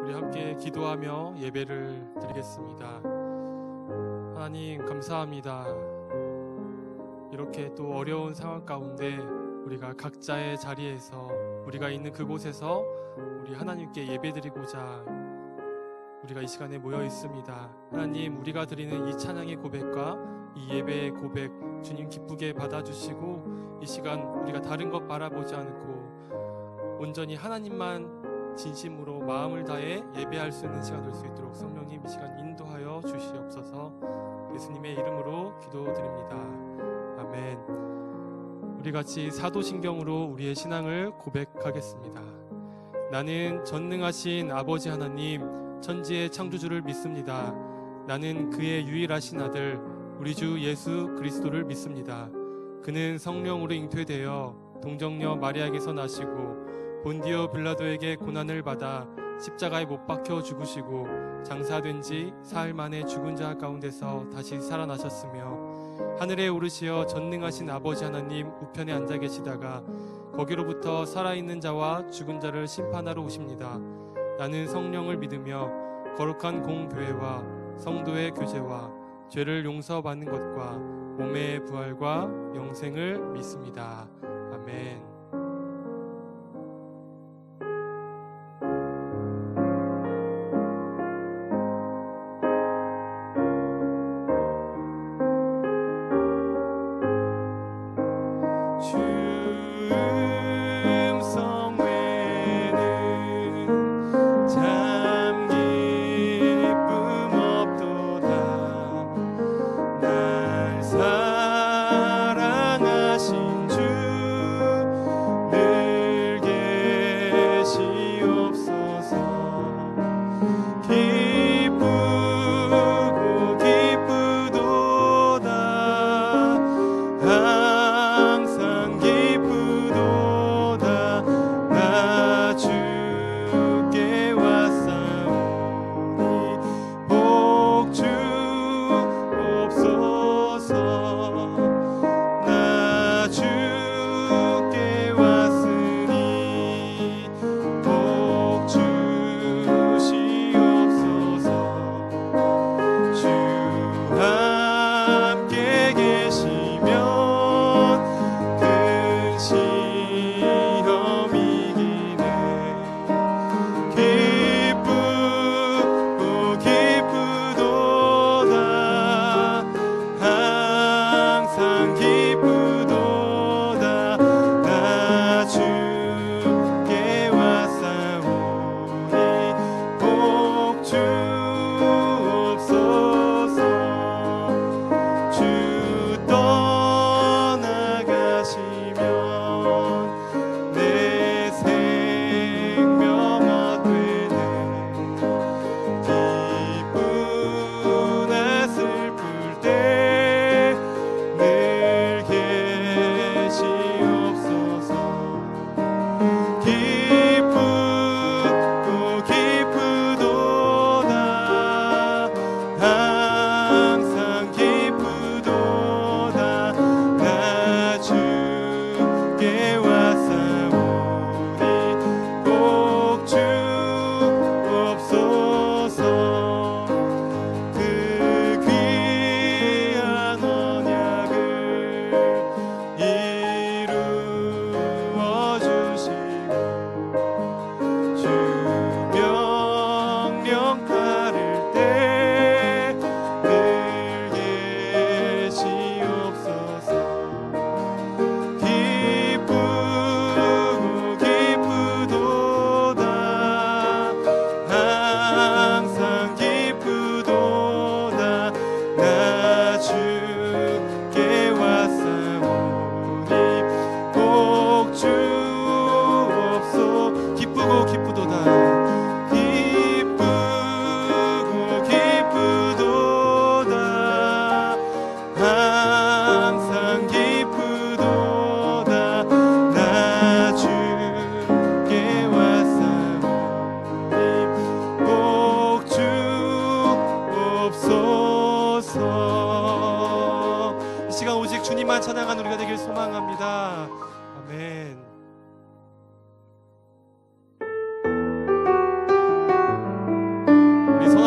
우리 함께 기도하며 예배를 드리겠습니다. 하나님 감사합니다. 이렇게 또 어려운 상황 가운데 우리가 각자의 자리에서 우리가 있는 그곳에서 우리 하나님께 예배드리고자 우리가 이 시간에 모여 있습니다. 하나님, 우리가 드리는 이 찬양의 고백과 이 예배의 고백 주님 기쁘게 받아주시고 이 시간 우리가 다른 것 바라보지 않고 온전히 하나님만 진심으로 마음을 다해 예배할 수 있는 시간 될 수 있도록 성령님 이 시간 인도하여 주시옵소서. 예수님의 이름으로 기도드립니다. 아멘. 우리 같이 사도신경으로 우리의 신앙을 고백하겠습니다. 나는 전능하신 아버지 하나님 천지의 창조주를 믿습니다. 나는 그의 유일하신 아들 우리 주 예수 그리스도를 믿습니다. 그는 성령으로 잉태되어 동정녀 마리아에게서 나시고 본디오 빌라도에게 고난을 받아 십자가에 못 박혀 죽으시고 장사된 지 사흘 만에 죽은 자 가운데서 다시 살아나셨으며 하늘에 오르시어 전능하신 아버지 하나님 우편에 앉아 계시다가 거기로부터 살아있는 자와 죽은 자를 심판하러 오십니다. 나는 성령을 믿으며 거룩한 공교회와 성도의 교제와 죄를 용서받는 것과 몸의 부활과 영생을 믿습니다. 아멘.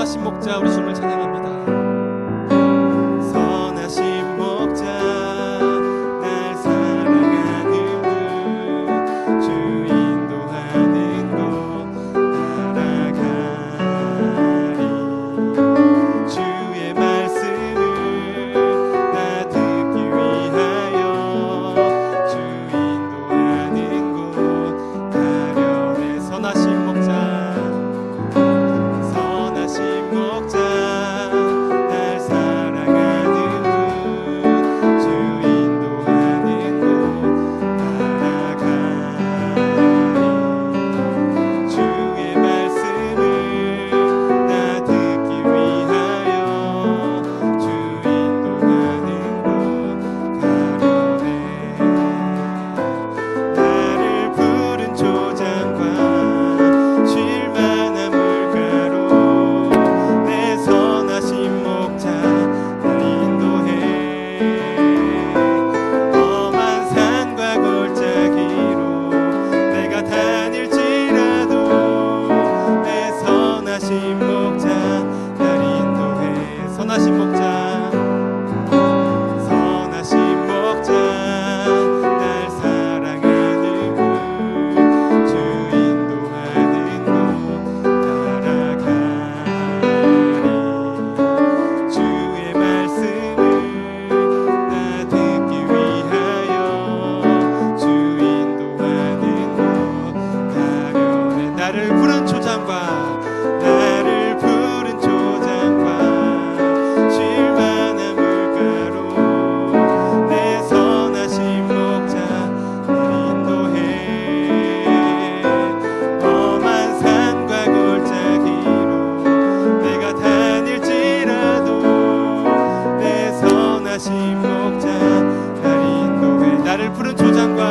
선하신 목자 우리 주님을 찬양합니다. 선하신 목자 날 사랑하는 분 주 인도하는 곳 따라가리 주의 말씀을 나 듣기 위하여 주 인도하는 곳 가려네. 선하신 목자 선하신 목자 날 사랑하는 분 주 인도하는 곳 따라가리 주의 말씀을 나 듣기 위하여 주 인도하는 곳 가려네. 나를 푸른 초장과 쉴 만한 물가로 내 선하신 목자 날 인도해. 험한 산과 골짜기로 내가 다닐지라도 내 선하신 목자 날 인도해. 선하신 목자 선하신 목자 날 사랑하는 분 주 인도하는 곳 따라가리 주의 말씀을 나 듣기 위하여 주 인도하는 곳 가려네. 나를 푸른 초장과 쉴 만한 물가로 내 선하신 목자 날 인도해. 험한 산과 골짜기로 내가 다닐지라도 내 선하신 목자 날 인도해. 나를 푸른 초장과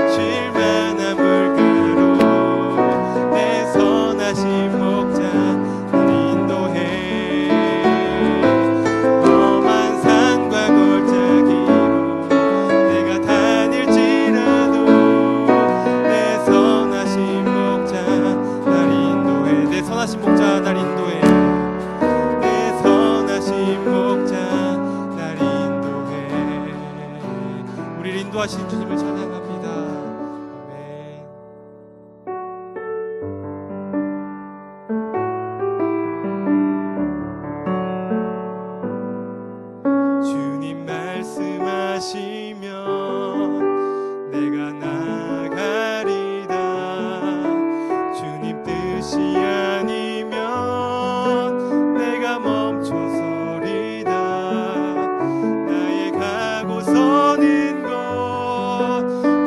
쉴 만한 물가로 내 선하신 목자 날 인도해. 험한 산과 골짜기로 내가 다닐지라도 내 선하신 목자 날 인도해. 내 선하신 목자 날 인도해. 내 선하신 목자 날 인도해. 우리를 인도하신 주님을 찬양합니다. 아멘. 주님 말씀하시면 내가 나가리다. 주님 뜻이 아니면 내가 멈춰서리다. 나의 가고 서는 곳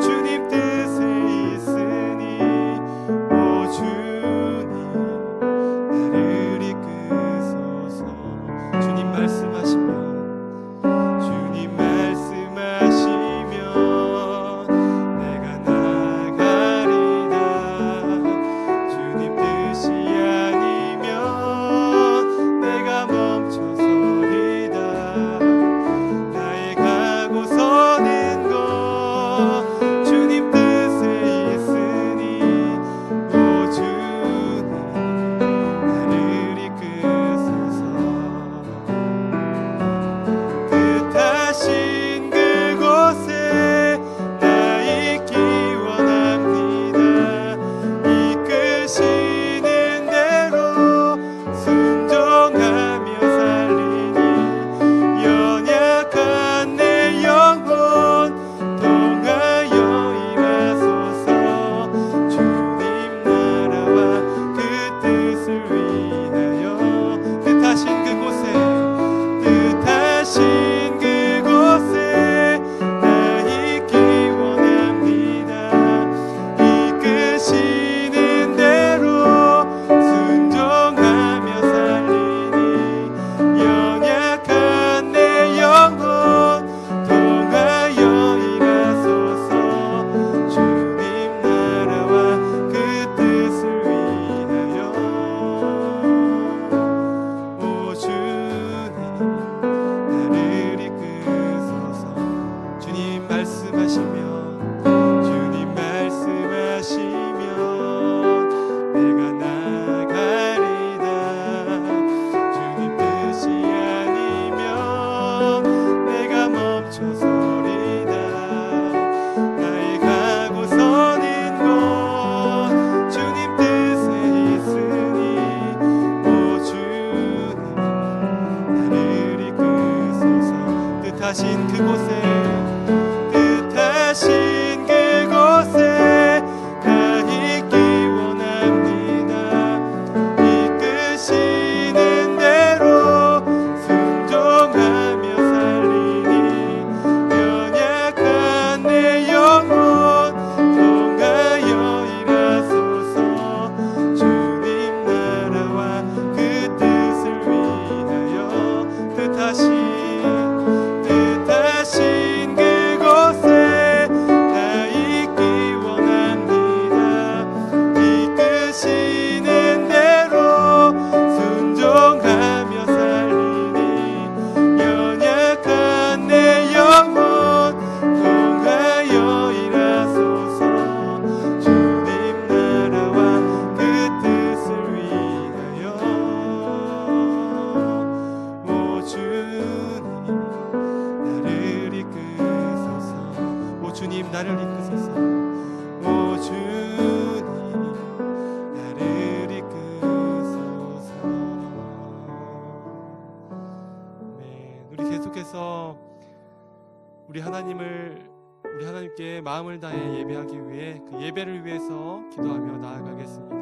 주님 뜻에 있으니 오 주님 나를 이끄소서. 주님 말씀하시면 내가 나가리다. 주님 뜻이 아니면 내가 멈춰서리다. 나의 가고 서는 곳 주님 뜻에 있으니 오 주님 나를 이끄소서. 뜻하신 그곳에 나 있기 원합니다. 이끄시는 대로 순종하며 살리니 연약한 내 영혼 통하여 임하소서. 주님 나라와 그 뜻을 위하여 뜻하신 그곳에 나 있기 원합니다. 이끄시는 대로 순종하며 살리니 연약한 내 영혼 통하여 임하소서. 주님 나라와 그 뜻을 위하여 오 주님 나를 이끄소서. 주님 말씀하시면 주님 나를 이끄소서. 오 주님 나를 이끄소서. 네, 우리 계속해서 우리 하나님께 마음을 다해 예배하기 위해 그 예배를 위해서 기도하며 나아가겠습니다.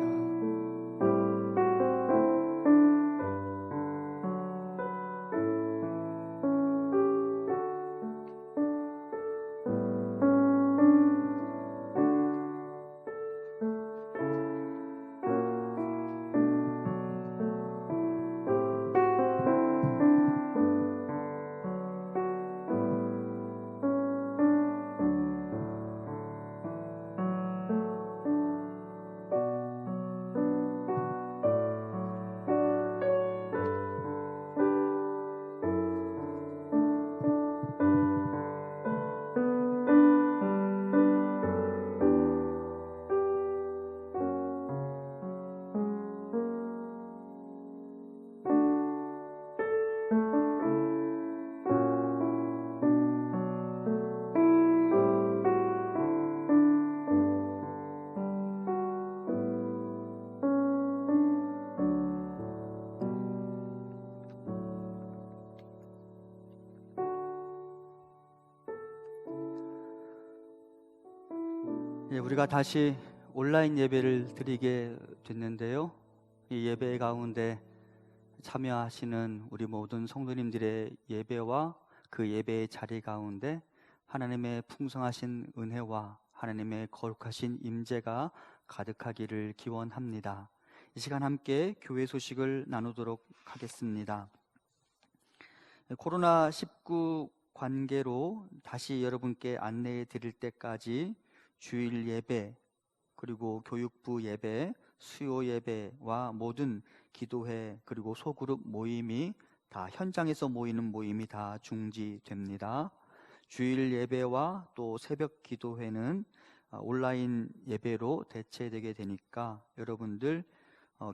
우리가 다시 온라인 예배를 드리게 됐는데요. 이 예배 가운데 참여하시는 우리 모든 성도님들의 예배와 그 예배의 자리 가운데 하나님의 풍성하신 은혜와 하나님의 거룩하신 임재가 가득하기를 기원합니다. 이 시간 함께 교회 소식을 나누도록 하겠습니다. 코로나19 관계로 다시 여러분께 안내해 드릴 때까지 주일 예배, 그리고 교육부 예배, 수요 예배와 모든 기도회, 그리고 소그룹 모임이 다 현장에서 모이는 모임이 다 중지됩니다. 주일 예배와 또 새벽 기도회는 온라인 예배로 대체되게 되니까 여러분들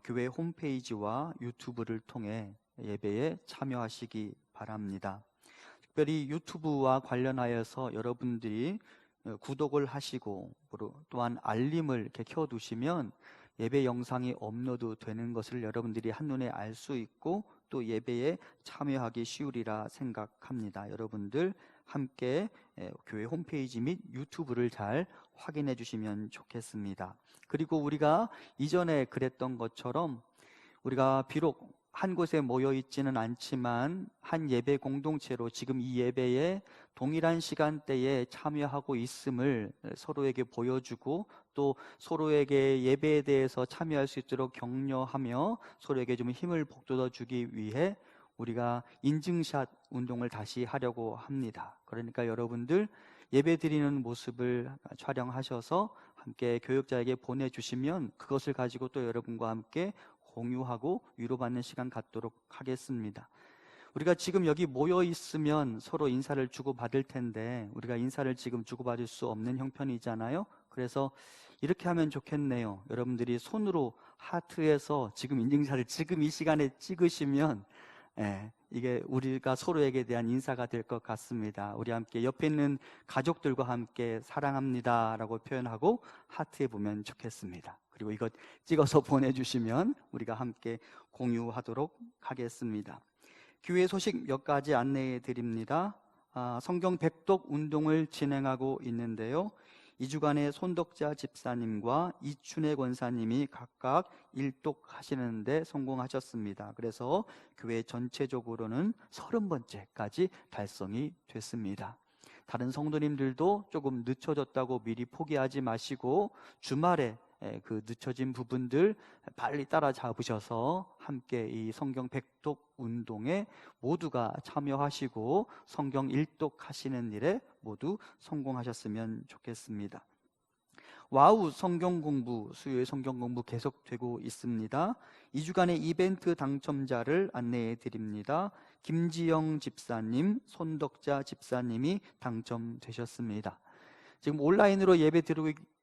교회 홈페이지와 유튜브를 통해 예배에 참여하시기 바랍니다. 특별히 유튜브와 관련하여서 여러분들이 구독을 하시고 또한 알림을 이렇게 켜두시면 예배 영상이 업로드 되는 것을 여러분들이 한눈에 알 수 있고 또 예배에 참여하기 쉬우리라 생각합니다. 여러분들 함께 교회 홈페이지 및 유튜브를 잘 확인해 주시면 좋겠습니다. 그리고 우리가 이전에 그랬던 것처럼 우리가 비록 한 곳에 모여 있지는 않지만 한 예배 공동체로 지금 이 예배에 동일한 시간대에 참여하고 있음을 서로에게 보여주고 또 서로에게 예배에 대해서 참여할 수 있도록 격려하며 서로에게 좀 힘을 북돋아 주기 위해 우리가 인증샷 운동을 다시 하려고 합니다. 그러니까 여러분들 예배 드리는 모습을 촬영하셔서 함께 교역자에게 보내주시면 그것을 가지고 또 여러분과 함께 공유하고 위로받는 시간 갖도록 하겠습니다. 우리가 지금 여기 모여 있으면 서로 인사를 주고받을 텐데 우리가 인사를 지금 주고받을 수 없는 형편이잖아요. 그래서 이렇게 하면 좋겠네요. 여러분들이 손으로 하트해서 지금 인증샷을 지금 이 시간에 찍으시면 이게 우리가 서로에게 대한 인사가 될 것 같습니다. 우리 함께 옆에 있는 가족들과 함께 사랑합니다 라고 표현하고 하트해 보면 좋겠습니다. 그리고 이것 찍어서 보내주시면 우리가 함께 공유하도록 하겠습니다. 교회 소식 몇 가지 안내해 드립니다. 성경 백독 운동을 진행하고 있는데요. 2주간의 손덕자 집사님과 이춘혜 권사님이 각각 1독 하시는데 성공하셨습니다. 그래서 교회 전체적으로는 30번째까지 달성이 됐습니다. 다른 성도님들도 조금 늦춰졌다고 미리 포기하지 마시고 주말에 그 늦춰진 부분들 빨리 따라잡으셔서 함께 이 성경 백독 운동에 모두가 참여하시고 성경 1독 하시는 일에 모두 성공하셨으면 좋겠습니다. 와우 성경 공부, 수요일 성경 공부 계속되고 있습니다. 2주간의 이벤트 당첨자를 안내해 드립니다. 김지영 집사님, 손덕자 집사님이 당첨되셨습니다. 지금 온라인으로 예배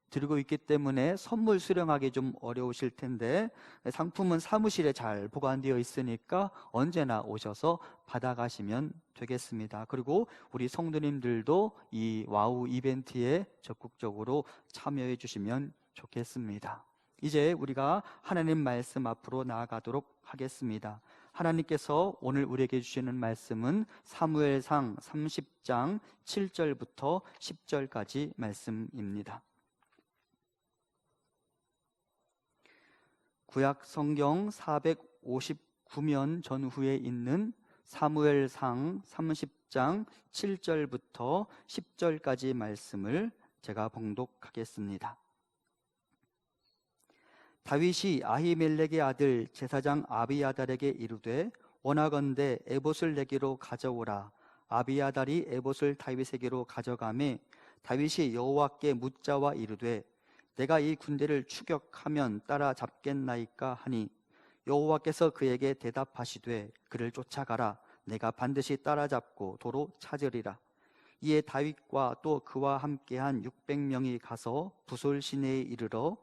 드리고 있기 때문에 선물 수령하기 좀 어려우실 텐데 상품은 사무실에 잘 보관되어 있으니까 언제나 오셔서 받아가시면 되겠습니다. 그리고 우리 성도님들도 이 와우 이벤트에 적극적으로 참여해 주시면 좋겠습니다. 이제 우리가 하나님 말씀 앞으로 나아가도록 하겠습니다. 하나님께서 오늘 우리에게 주시는 말씀은 사무엘상 30장 7절부터 10절까지 말씀입니다. 구약 성경 459면 전후에 있는 사무엘상 30장 7절부터 10절까지 말씀을 제가 봉독하겠습니다. 다윗이 아히멜렉의 아들 제사장 아비아달에게 이르되 원하건대 에봇을 내게로 가져오라. 아비아달이 에봇을 다윗에게로 가져가매 다윗이 여호와께 묻자와 이르되 내가 이 군대를 추격하면 따라잡겠나이까 하니 여호와께서 그에게 대답하시되 그를 쫓아가라. 내가 반드시 따라잡고 도로 찾으리라. 이에 다윗과 또 그와 함께한 600명이 가서 부솔 시내에 이르러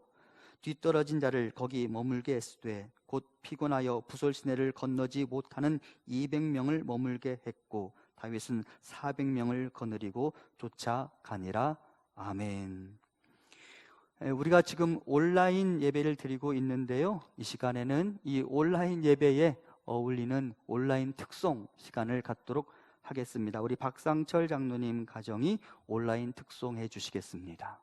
뒤떨어진 자를 거기 머물게 했으되 곧 피곤하여 부솔 시내를 건너지 못하는 200명을 머물게 했고 다윗은 400명을 거느리고 쫓아가니라. 아멘. 우리가 지금 온라인 예배를 드리고 있는데요, 이 시간에는 이 온라인 예배에 어울리는 온라인 특송 시간을 갖도록 하겠습니다. 우리 박상철 장로님 가정이 온라인 특송해 주시겠습니다.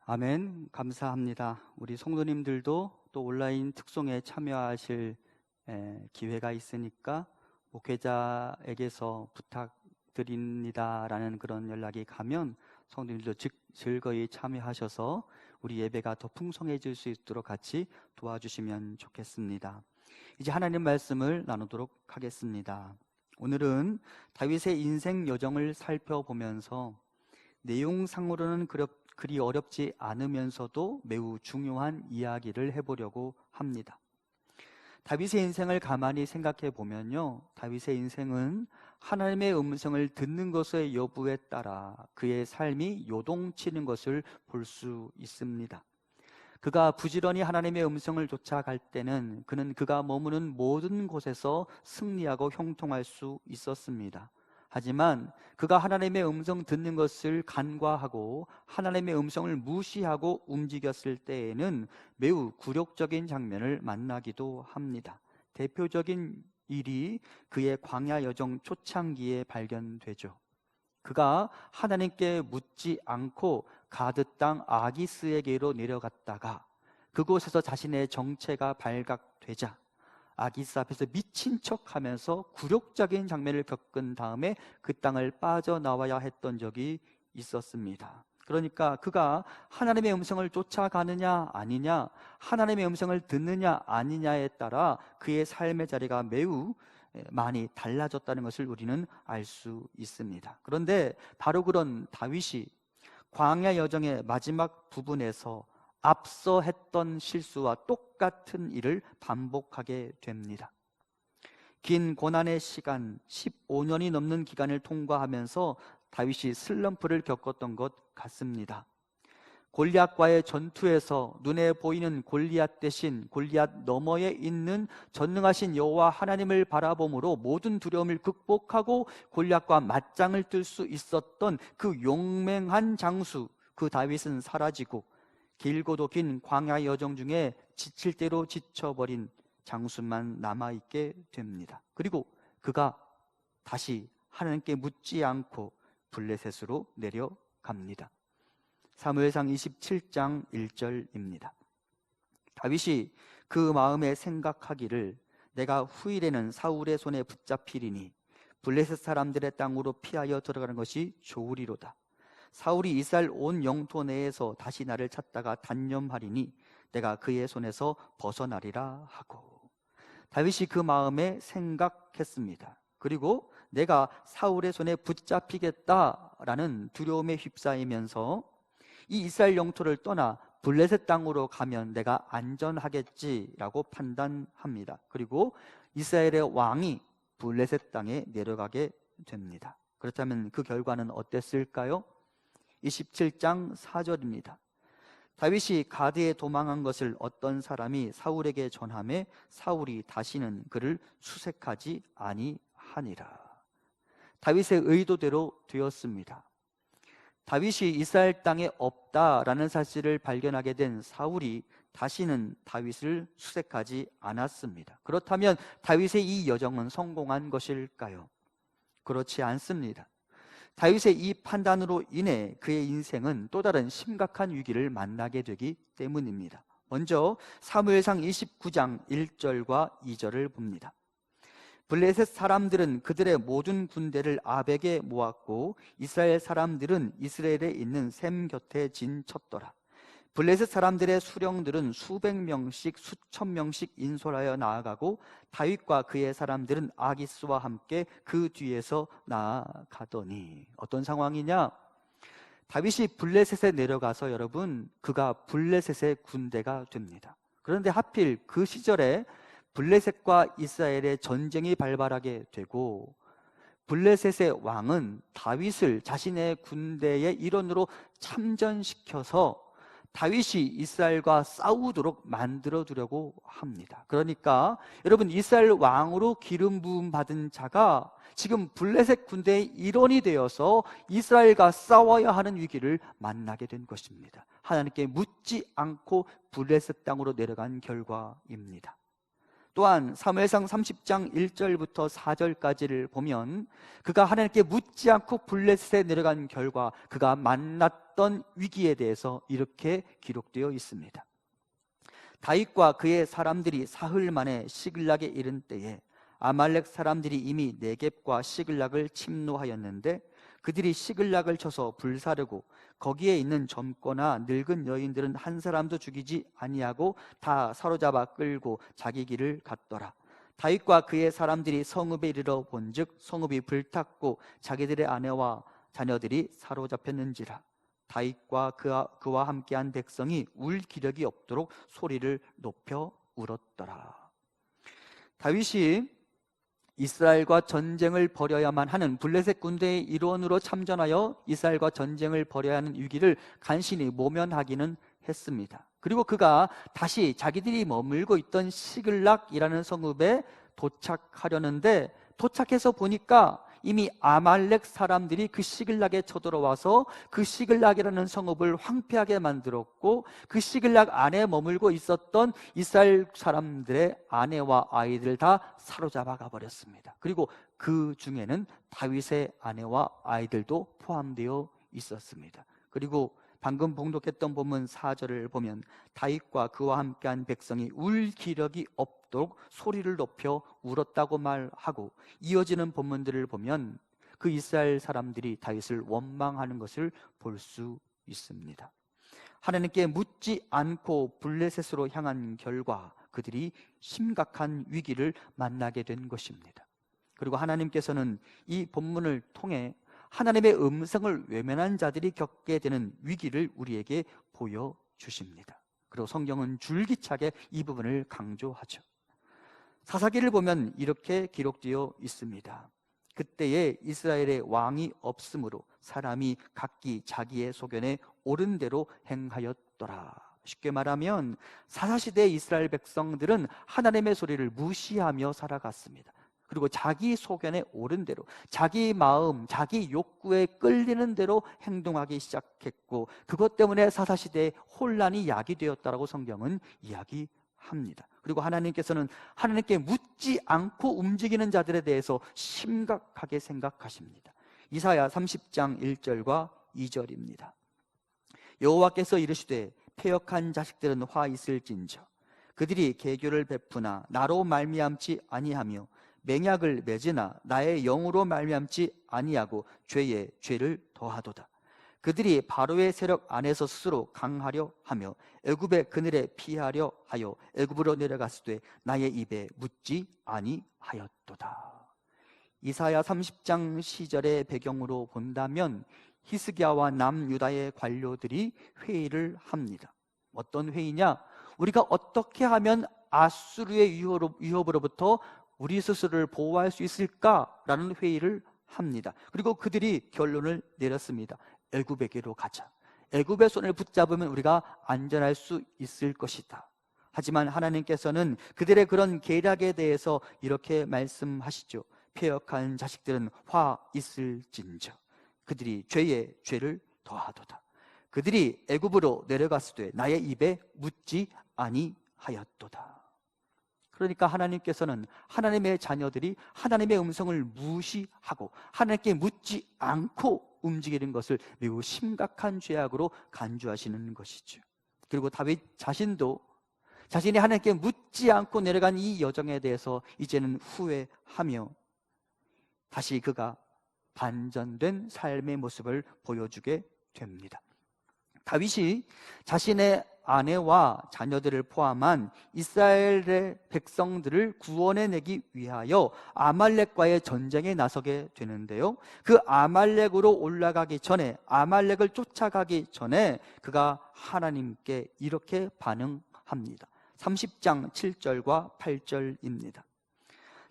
아멘. 감사합니다. 우리 성도님들도 또 온라인 특송에 참여하실 기회가 있으니까 목회자에게서 부탁드립니다라는 그런 연락이 가면 성도님들도 즐거이 참여하셔서 우리 예배가 더 풍성해질 수 있도록 같이 도와주시면 좋겠습니다. 이제 하나님 말씀을 나누도록 하겠습니다. 오늘은 다윗의 인생 여정을 살펴보면서 내용상으로는 그리 어렵지 않으면서도 매우 중요한 이야기를 해보려고 합니다. 다윗의 인생을 가만히 생각해 보면요, 다윗의 인생은 하나님의 음성을 듣는 것의 여부에 따라 그의 삶이 요동치는 것을 볼 수 있습니다. 그가 부지런히 하나님의 음성을 쫓아갈 때는 그는 그가 머무는 모든 곳에서 승리하고 형통할 수 있었습니다. 하지만 그가 하나님의 음성 듣는 것을 간과하고 하나님의 음성을 무시하고 움직였을 때에는 매우 굴욕적인 장면을 만나기도 합니다. 대표적인 일이 그의 광야 여정 초창기에 발견되죠. 그가 하나님께 묻지 않고 가드 땅 아기스에게로 내려갔다가 그곳에서 자신의 정체가 발각되자 아기스 앞에서 미친 척하면서 굴욕적인 장면을 겪은 다음에 그 땅을 빠져나와야 했던 적이 있었습니다. 그러니까 그가 하나님의 음성을 쫓아가느냐 아니냐, 하나님의 음성을 듣느냐 아니냐에 따라 그의 삶의 자리가 매우 많이 달라졌다는 것을 우리는 알 수 있습니다. 그런데 바로 그런 다윗이 광야 여정의 마지막 부분에서 앞서 했던 실수와 똑같은 일을 반복하게 됩니다. 긴 고난의 시간 15년이 넘는 기간을 통과하면서 다윗이 슬럼프를 겪었던 것 같습니다. 골리앗과의 전투에서 눈에 보이는 골리앗 대신 골리앗 너머에 있는 전능하신 여호와 하나님을 바라봄으로 모든 두려움을 극복하고 골리앗과 맞짱을 뜰 수 있었던 그 용맹한 장수, 그 다윗은 사라지고 길고도 긴 광야 여정 중에 지칠 대로 지쳐버린 장수만 남아있게 됩니다. 그리고 그가 다시 하나님께 묻지 않고 블레셋으로 내려갑니다. 사무엘상 27장 1절입니다. 다윗이 그 마음에 생각하기를 내가 후일에는 사울의 손에 붙잡히리니 블레셋 사람들의 땅으로 피하여 들어가는 것이 좋으리로다. 사울이 이스라엘 온 영토 내에서 다시 나를 찾다가 단념하리니 내가 그의 손에서 벗어나리라 하고, 다윗이 그 마음에 생각했습니다. 그리고 내가 사울의 손에 붙잡히겠다라는 두려움에 휩싸이면서 이 이스라엘 영토를 떠나 블레셋 땅으로 가면 내가 안전하겠지라고 판단합니다. 그리고 이스라엘의 왕이 블레셋 땅에 내려가게 됩니다. 그렇다면 그 결과는 어땠을까요? 27장 4절입니다. 다윗이 가드에 도망한 것을 어떤 사람이 사울에게 전하매 사울이 다시는 그를 수색하지 아니하니라. 다윗의 의도대로 되었습니다. 다윗이 이스라엘 땅에 없다라는 사실을 발견하게 된 사울이 다시는 다윗을 수색하지 않았습니다. 그렇다면 다윗의 이 여정은 성공한 것일까요? 그렇지 않습니다. 다윗의 이 판단으로 인해 그의 인생은 또 다른 심각한 위기를 만나게 되기 때문입니다. 먼저 사무엘상 29장 1절과 2절을 봅니다. 블레셋 사람들은 그들의 모든 군대를 아벡에 모았고 이스라엘 사람들은 이스라엘에 있는 셈 곁에 진쳤더라. 블레셋 사람들의 수령들은 수백 명씩 수천 명씩 인솔하여 나아가고 다윗과 그의 사람들은 아기스와 함께 그 뒤에서 나아가더니, 어떤 상황이냐? 다윗이 블레셋에 내려가서 여러분, 그가 블레셋의 군대가 됩니다. 그런데 하필 그 시절에 블레셋과 이스라엘의 전쟁이 발발하게 되고 블레셋의 왕은 다윗을 자신의 군대의 일원으로 참전시켜서 다윗이 이스라엘과 싸우도록 만들어 두려고 합니다. 그러니까 여러분, 이스라엘 왕으로 기름 부음 받은 자가 지금 블레셋 군대의 일원이 되어서 이스라엘과 싸워야 하는 위기를 만나게 된 것입니다. 하나님께 묻지 않고 블레셋 땅으로 내려간 결과입니다. 또한 사무엘상 30장 1절부터 4절까지를 보면 그가 하나님께 묻지 않고 블레셋에 내려간 결과 그가 만났던 위기에 대해서 이렇게 기록되어 있습니다. 다윗과 그의 사람들이 사흘 만에 시글락에 이른 때에 아말렉 사람들이 이미 네겝과 시글락을 침노하였는데 그들이 시글락을 쳐서 불사르고 거기에 있는 젊거나 늙은 여인들은 한 사람도 죽이지 아니하고 다 사로잡아 끌고 자기 길을 갔더라. 다윗과 그의 사람들이 성읍에 이르러 본즉 성읍이 불탔고 자기들의 아내와 자녀들이 사로잡혔는지라. 다윗과 그와 함께한 백성이 울 기력이 없도록 소리를 높여 울었더라. 다윗이 이스라엘과 전쟁을 벌여야만 하는 블레셋 군대의 일원으로 참전하여 이스라엘과 전쟁을 벌여야 하는 위기를 간신히 모면하기는 했습니다. 그리고 그가 다시 자기들이 머물고 있던 시글락이라는 성읍에 도착하려는데 도착해서 보니까 이미 아말렉 사람들이 그 시글락에 쳐들어와서 그 시글락이라는 성읍을 황폐하게 만들었고 그 시글락 안에 머물고 있었던 이스라엘 사람들의 아내와 아이들 다 사로잡아 가버렸습니다. 그리고 그 중에는 다윗의 아내와 아이들도 포함되어 있었습니다. 그리고 방금 봉독했던 본문 4절을 보면 다윗과 그와 함께한 백성이 울 기력이 없도록 소리를 높여 울었다고 말하고, 이어지는 본문들을 보면 그 이스라엘 사람들이 다윗을 원망하는 것을 볼 수 있습니다. 하나님께 묻지 않고 블레셋으로 향한 결과 그들이 심각한 위기를 만나게 된 것입니다. 그리고 하나님께서는 이 본문을 통해 하나님의 음성을 외면한 자들이 겪게 되는 위기를 우리에게 보여주십니다. 그리고 성경은 줄기차게 이 부분을 강조하죠. 사사기를 보면 이렇게 기록되어 있습니다. 그때에 이스라엘의 왕이 없으므로 사람이 각기 자기의 소견에 옳은 대로 행하였더라. 쉽게 말하면 사사시대의 이스라엘 백성들은 하나님의 소리를 무시하며 살아갔습니다. 그리고 자기 소견에 옳은 대로, 자기 마음, 자기 욕구에 끌리는 대로 행동하기 시작했고, 그것 때문에 사사시대에 혼란이 야기되었다라고 성경은 이야기합니다. 그리고 하나님께서는 하나님께 묻지 않고 움직이는 자들에 대해서 심각하게 생각하십니다. 이사야 30장 1절과 2절입니다. 여호와께서 이르시되 패역한 자식들은 화 있을진저 그들이 계교를 베푸나 나로 말미암지 아니하며 맹약을 맺으나 나의 영으로 말미암지 아니하고 죄에 죄를 더하도다. 그들이 바로의 세력 안에서 스스로 강하려 하며 애굽의 그늘에 피하려 하여 애굽으로 내려갔을 때 나의 입에 묻지 아니하였도다. 이사야 30장 시절의 배경으로 본다면 히스기야와 남유다의 관료들이 회의를 합니다. 어떤 회의냐? 우리가 어떻게 하면 아수르의 위협으로부터 우리 스스로를 보호할 수 있을까라는 회의를 합니다. 그리고 그들이 결론을 내렸습니다. 애굽에게로 가자. 애굽의 손을 붙잡으면 우리가 안전할 수 있을 것이다. 하지만 하나님께서는 그들의 그런 계략에 대해서 이렇게 말씀하시죠. 패역한 자식들은 화 있을진저 그들이 죄에 죄를 더하도다. 그들이 애굽으로 내려갔을 때 나의 입에 묻지 아니하였도다. 그러니까 하나님께서는 하나님의 자녀들이 하나님의 음성을 무시하고 하나님께 묻지 않고 움직이는 것을 매우 심각한 죄악으로 간주하시는 것이죠. 그리고 다윗 자신도 자신이 하나님께 묻지 않고 내려간 이 여정에 대해서 이제는 후회하며 다시 그가 반전된 삶의 모습을 보여주게 됩니다. 다윗이 자신의 아내와 자녀들을 포함한 이스라엘의 백성들을 구원해내기 위하여 아말렉과의 전쟁에 나서게 되는데요, 그 아말렉으로 올라가기 전에, 아말렉을 쫓아가기 전에 그가 하나님께 이렇게 반응합니다. 30장 7절과 8절입니다.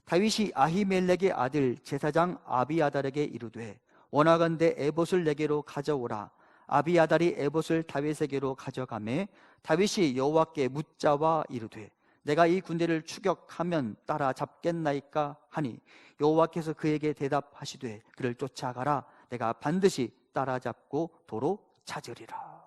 다윗이 아히멜렉의 아들 제사장 아비아달에게 이르되 원하건대 에봇을 내게로 가져오라. 아비아달이 에봇을 다윗에게로 가져가매 다윗이 여호와께 묻자와 이르되 내가 이 군대를 추격하면 따라잡겠나이까 하니 여호와께서 그에게 대답하시되 그를 쫓아가라. 내가 반드시 따라잡고 도로 찾으리라.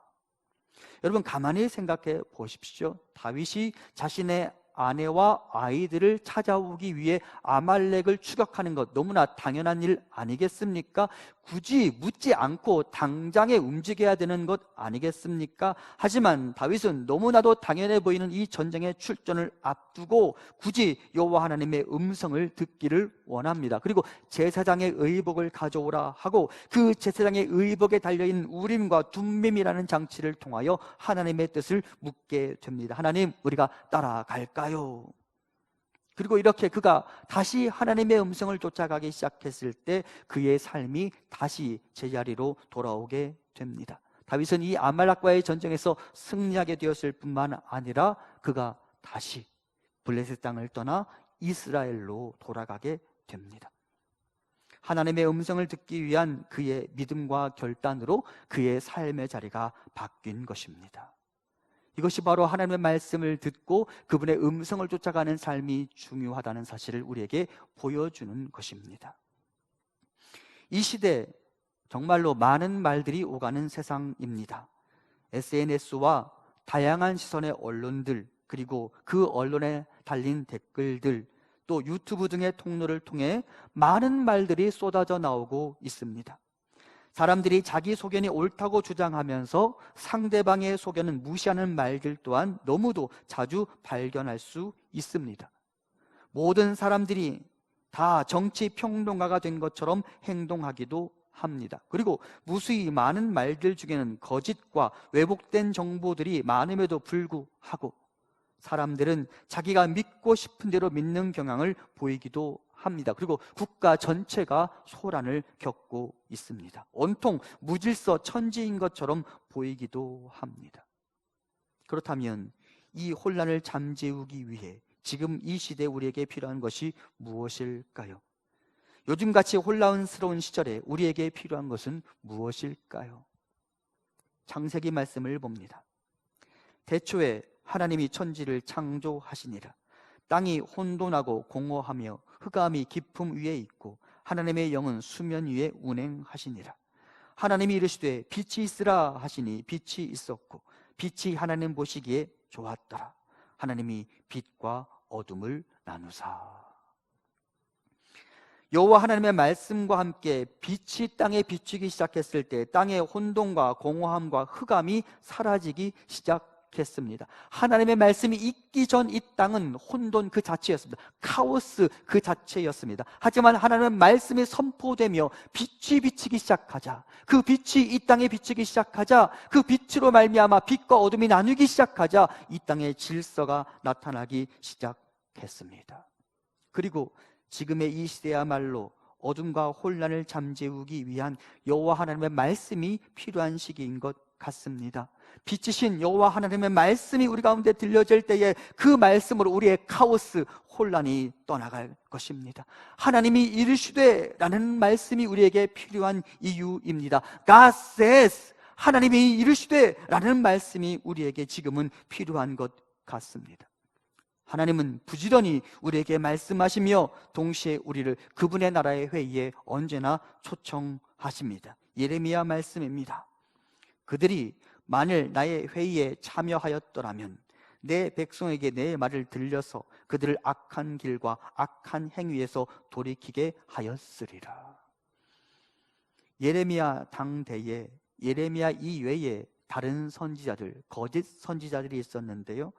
여러분 가만히 생각해 보십시오. 다윗이 자신의 아내와 아이들을 찾아오기 위해 아말렉을 추격하는 것 너무나 당연한 일 아니겠습니까? 굳이 묻지 않고 당장에 움직여야 되는 것 아니겠습니까? 하지만 다윗은 너무나도 당연해 보이는 이 전쟁의 출전을 앞두고 굳이 여호와 하나님의 음성을 듣기를 원합니다. 그리고 제사장의 의복을 가져오라 하고 그 제사장의 의복에 달려있는 우림과 둠밈이라는 장치를 통하여 하나님의 뜻을 묻게 됩니다. 하나님, 우리가 따라갈까요? 그리고 이렇게 그가 다시 하나님의 음성을 쫓아가기 시작했을 때 그의 삶이 다시 제자리로 돌아오게 됩니다. 다윗은 이 아말렉과의 전쟁에서 승리하게 되었을 뿐만 아니라 그가 다시 블레셋 땅을 떠나 이스라엘로 돌아가게 됩니다. 하나님의 음성을 듣기 위한 그의 믿음과 결단으로 그의 삶의 자리가 바뀐 것입니다. 이것이 바로 하나님의 말씀을 듣고 그분의 음성을 쫓아가는 삶이 중요하다는 사실을 우리에게 보여주는 것입니다. 이 시대 정말로 많은 말들이 오가는 세상입니다. SNS와 다양한 시선의 언론들, 그리고 그 언론에 달린 댓글들, 또 유튜브 등의 통로를 통해 많은 말들이 쏟아져 나오고 있습니다. 사람들이 자기 소견이 옳다고 주장하면서 상대방의 소견은 무시하는 말들 또한 너무도 자주 발견할 수 있습니다. 모든 사람들이 다 정치 평론가가 된 것처럼 행동하기도 합니다. 그리고 무수히 많은 말들 중에는 거짓과 왜곡된 정보들이 많음에도 불구하고 사람들은 자기가 믿고 싶은 대로 믿는 경향을 보이기도 합니다. 그리고 국가 전체가 소란을 겪고 있습니다. 온통 무질서 천지인 것처럼 보이기도 합니다. 그렇다면 이 혼란을 잠재우기 위해 지금 이 시대에 우리에게 필요한 것이 무엇일까요? 요즘같이 혼란스러운 시절에 우리에게 필요한 것은 무엇일까요? 창세기 말씀을 봅니다. 태초에 하나님이 천지를 창조하시니라. 땅이 혼돈하고 공허하며 흑암이 깊음 위에 있고 하나님의 영은 수면 위에 운행하시니라. 하나님이 이르시되 빛이 있으라 하시니 빛이 있었고 빛이 하나님 보시기에 좋았더라. 하나님이 빛과 어둠을 나누사. 여호와 하나님의 말씀과 함께 빛이 땅에 비추기 시작했을 때 땅의 혼돈과 공허함과 흑암이 사라지기 시작했습니다. 하나님의 말씀이 있기 전 이 땅은 혼돈 그 자체였습니다. 카오스 그 자체였습니다. 하지만 하나님의 말씀이 선포되며 빛이 비치기 시작하자, 그 빛이 이 땅에 비치기 시작하자, 그 빛으로 말미암아 빛과 어둠이 나누기 시작하자 이 땅에 질서가 나타나기 시작했습니다. 그리고 지금의 이 시대야말로 어둠과 혼란을 잠재우기 위한 여호와 하나님의 말씀이 필요한 시기인 것 같습니다. 빛이신 여호와 하나님의 말씀이 우리 가운데 들려질 때에 그 말씀으로 우리의 카오스, 혼란이 떠나갈 것입니다. 하나님이 이르시되 라는 말씀이 우리에게 필요한 이유입니다. God says, 하나님이 이르시되 라는 말씀이 우리에게 지금은 필요한 것 같습니다. 하나님은 부지런히 우리에게 말씀하시며 동시에 우리를 그분의 나라의 회의에 언제나 초청하십니다. 예레미야 말씀입니다. 그들이 만일 나의 회의에 참여하였더라면 내 백성에게 내 말을 들려서 그들을 악한 길과 악한 행위에서 돌이키게 하였으리라. 예레미야 당대에 예레미야 이외에 다른 선지자들, 거짓 선지자들이 있었는데요,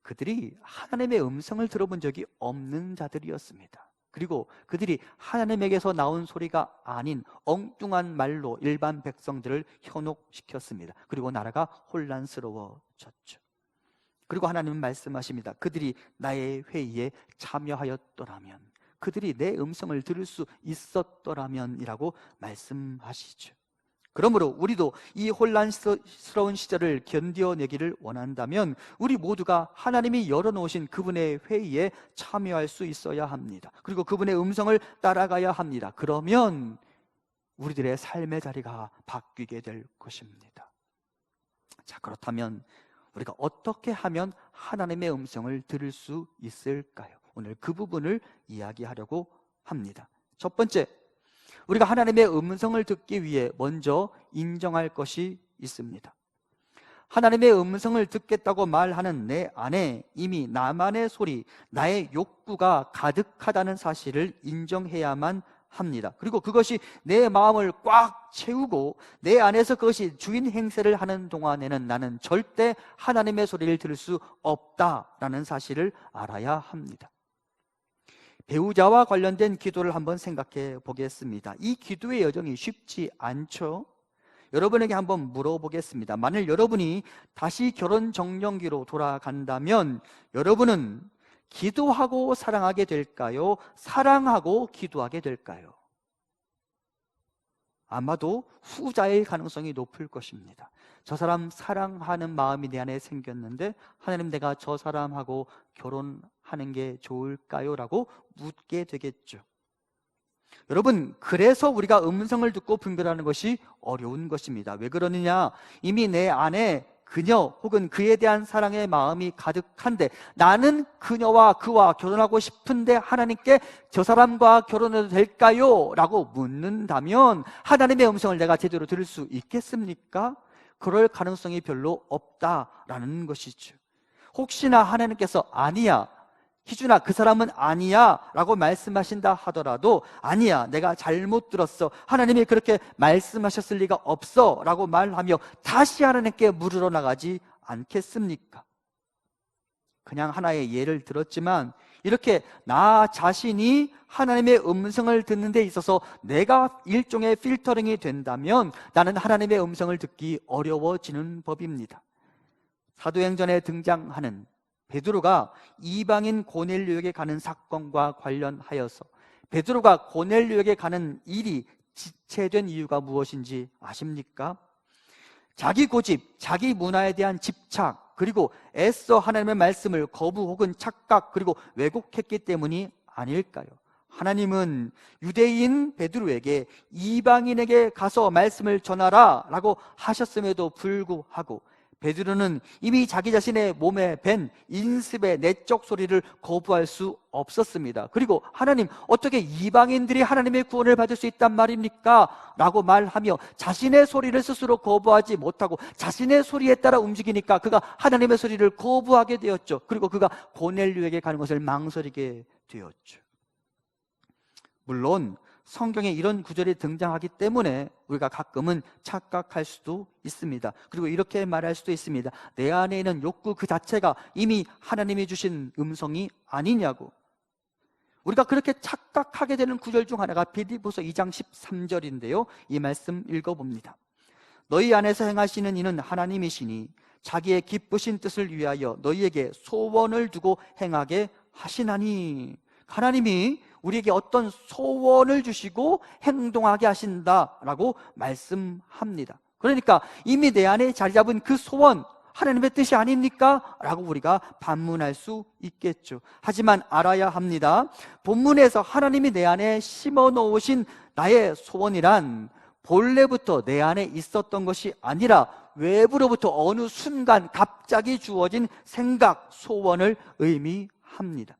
그들이 하나님의 음성을 들어본 적이 없는 자들이었습니다. 그리고 그들이 하나님에게서 나온 소리가 아닌 엉뚱한 말로 일반 백성들을 현혹시켰습니다. 그리고 나라가 혼란스러워졌죠. 그리고 하나님은 말씀하십니다. 그들이 나의 회의에 참여하였더라면, 그들이 내 음성을 들을 수 있었더라면 이라고 말씀하시죠. 그러므로 우리도 이 혼란스러운 시절을 견뎌내기를 원한다면 우리 모두가 하나님이 열어놓으신 그분의 회의에 참여할 수 있어야 합니다. 그리고 그분의 음성을 따라가야 합니다. 그러면 우리들의 삶의 자리가 바뀌게 될 것입니다. 자, 그렇다면 우리가 어떻게 하면 하나님의 음성을 들을 수 있을까요? 오늘 그 부분을 이야기하려고 합니다. 첫 번째, 우리가 하나님의 음성을 듣기 위해 먼저 인정할 것이 있습니다. 하나님의 음성을 듣겠다고 말하는 내 안에 이미 나만의 소리, 나의 욕구가 가득하다는 사실을 인정해야만 합니다. 그리고 그것이 내 마음을 꽉 채우고 내 안에서 그것이 주인 행세를 하는 동안에는 나는 절대 하나님의 소리를 들을 수 없다라는 사실을 알아야 합니다. 배우자와 관련된 기도를 한번 생각해 보겠습니다. 이 기도의 여정이 쉽지 않죠? 여러분에게 한번 물어보겠습니다. 만일 여러분이 다시 결혼 정년기로 돌아간다면 여러분은 기도하고 사랑하게 될까요? 사랑하고 기도하게 될까요? 아마도 후자의 가능성이 높을 것입니다. 저 사람 사랑하는 마음이 내 안에 생겼는데 하나님, 내가 저 사람하고 결혼하는 게 좋을까요? 라고 묻게 되겠죠. 여러분, 그래서 우리가 음성을 듣고 분별하는 것이 어려운 것입니다. 왜 그러느냐? 이미 내 안에 그녀 혹은 그에 대한 사랑의 마음이 가득한데 나는 그녀와 그와 결혼하고 싶은데 하나님께 저 사람과 결혼해도 될까요? 라고 묻는다면 하나님의 음성을 내가 제대로 들을 수 있겠습니까? 그럴 가능성이 별로 없다라는 것이죠. 혹시나 하나님께서 아니야, 희준아, 그 사람은 아니야 라고 말씀하신다 하더라도 아니야, 내가 잘못 들었어, 하나님이 그렇게 말씀하셨을 리가 없어 라고 말하며 다시 하나님께 물으러 나가지 않겠습니까? 그냥 하나의 예를 들었지만 이렇게 나 자신이 하나님의 음성을 듣는 데 있어서 내가 일종의 필터링이 된다면 나는 하나님의 음성을 듣기 어려워지는 법입니다. 사도행전에 등장하는 베드로가 이방인 고넬료에게 가는 사건과 관련하여서 베드로가 고넬료에게 가는 일이 지체된 이유가 무엇인지 아십니까? 자기 고집, 자기 문화에 대한 집착, 그리고 애써 하나님의 말씀을 거부 혹은 착각 그리고 왜곡했기 때문이 아닐까요? 하나님은 유대인 베드로에게 이방인에게 가서 말씀을 전하라 라고 하셨음에도 불구하고 베드로는 이미 자기 자신의 몸에 밴 인습의 내적 소리를 거부할 수 없었습니다. 그리고 하나님, 어떻게 이방인들이 하나님의 구원을 받을 수 있단 말입니까? 라고 말하며 자신의 소리를 스스로 거부하지 못하고 자신의 소리에 따라 움직이니까 그가 하나님의 소리를 거부하게 되었죠. 그리고 그가 고넬료에게 가는 것을 망설이게 되었죠. 물론 성경에 이런 구절이 등장하기 때문에 우리가 가끔은 착각할 수도 있습니다. 그리고 이렇게 말할 수도 있습니다. 내 안에 있는 욕구 그 자체가 이미 하나님이 주신 음성이 아니냐고. 우리가 그렇게 착각하게 되는 구절 중 하나가 빌립보서 2장 13절인데요 이 말씀 읽어봅니다. 너희 안에서 행하시는 이는 하나님이시니 자기의 기쁘신 뜻을 위하여 너희에게 소원을 두고 행하게 하시나니. 하나님이 우리에게 어떤 소원을 주시고 행동하게 하신다라고 말씀합니다. 그러니까 이미 내 안에 자리 잡은 그 소원, 하나님의 뜻이 아닙니까? 라고 우리가 반문할 수 있겠죠. 하지만 알아야 합니다. 본문에서 하나님이 내 안에 심어 놓으신 나의 소원이란 본래부터 내 안에 있었던 것이 아니라 외부로부터 어느 순간 갑자기 주어진 생각, 소원을 의미합니다.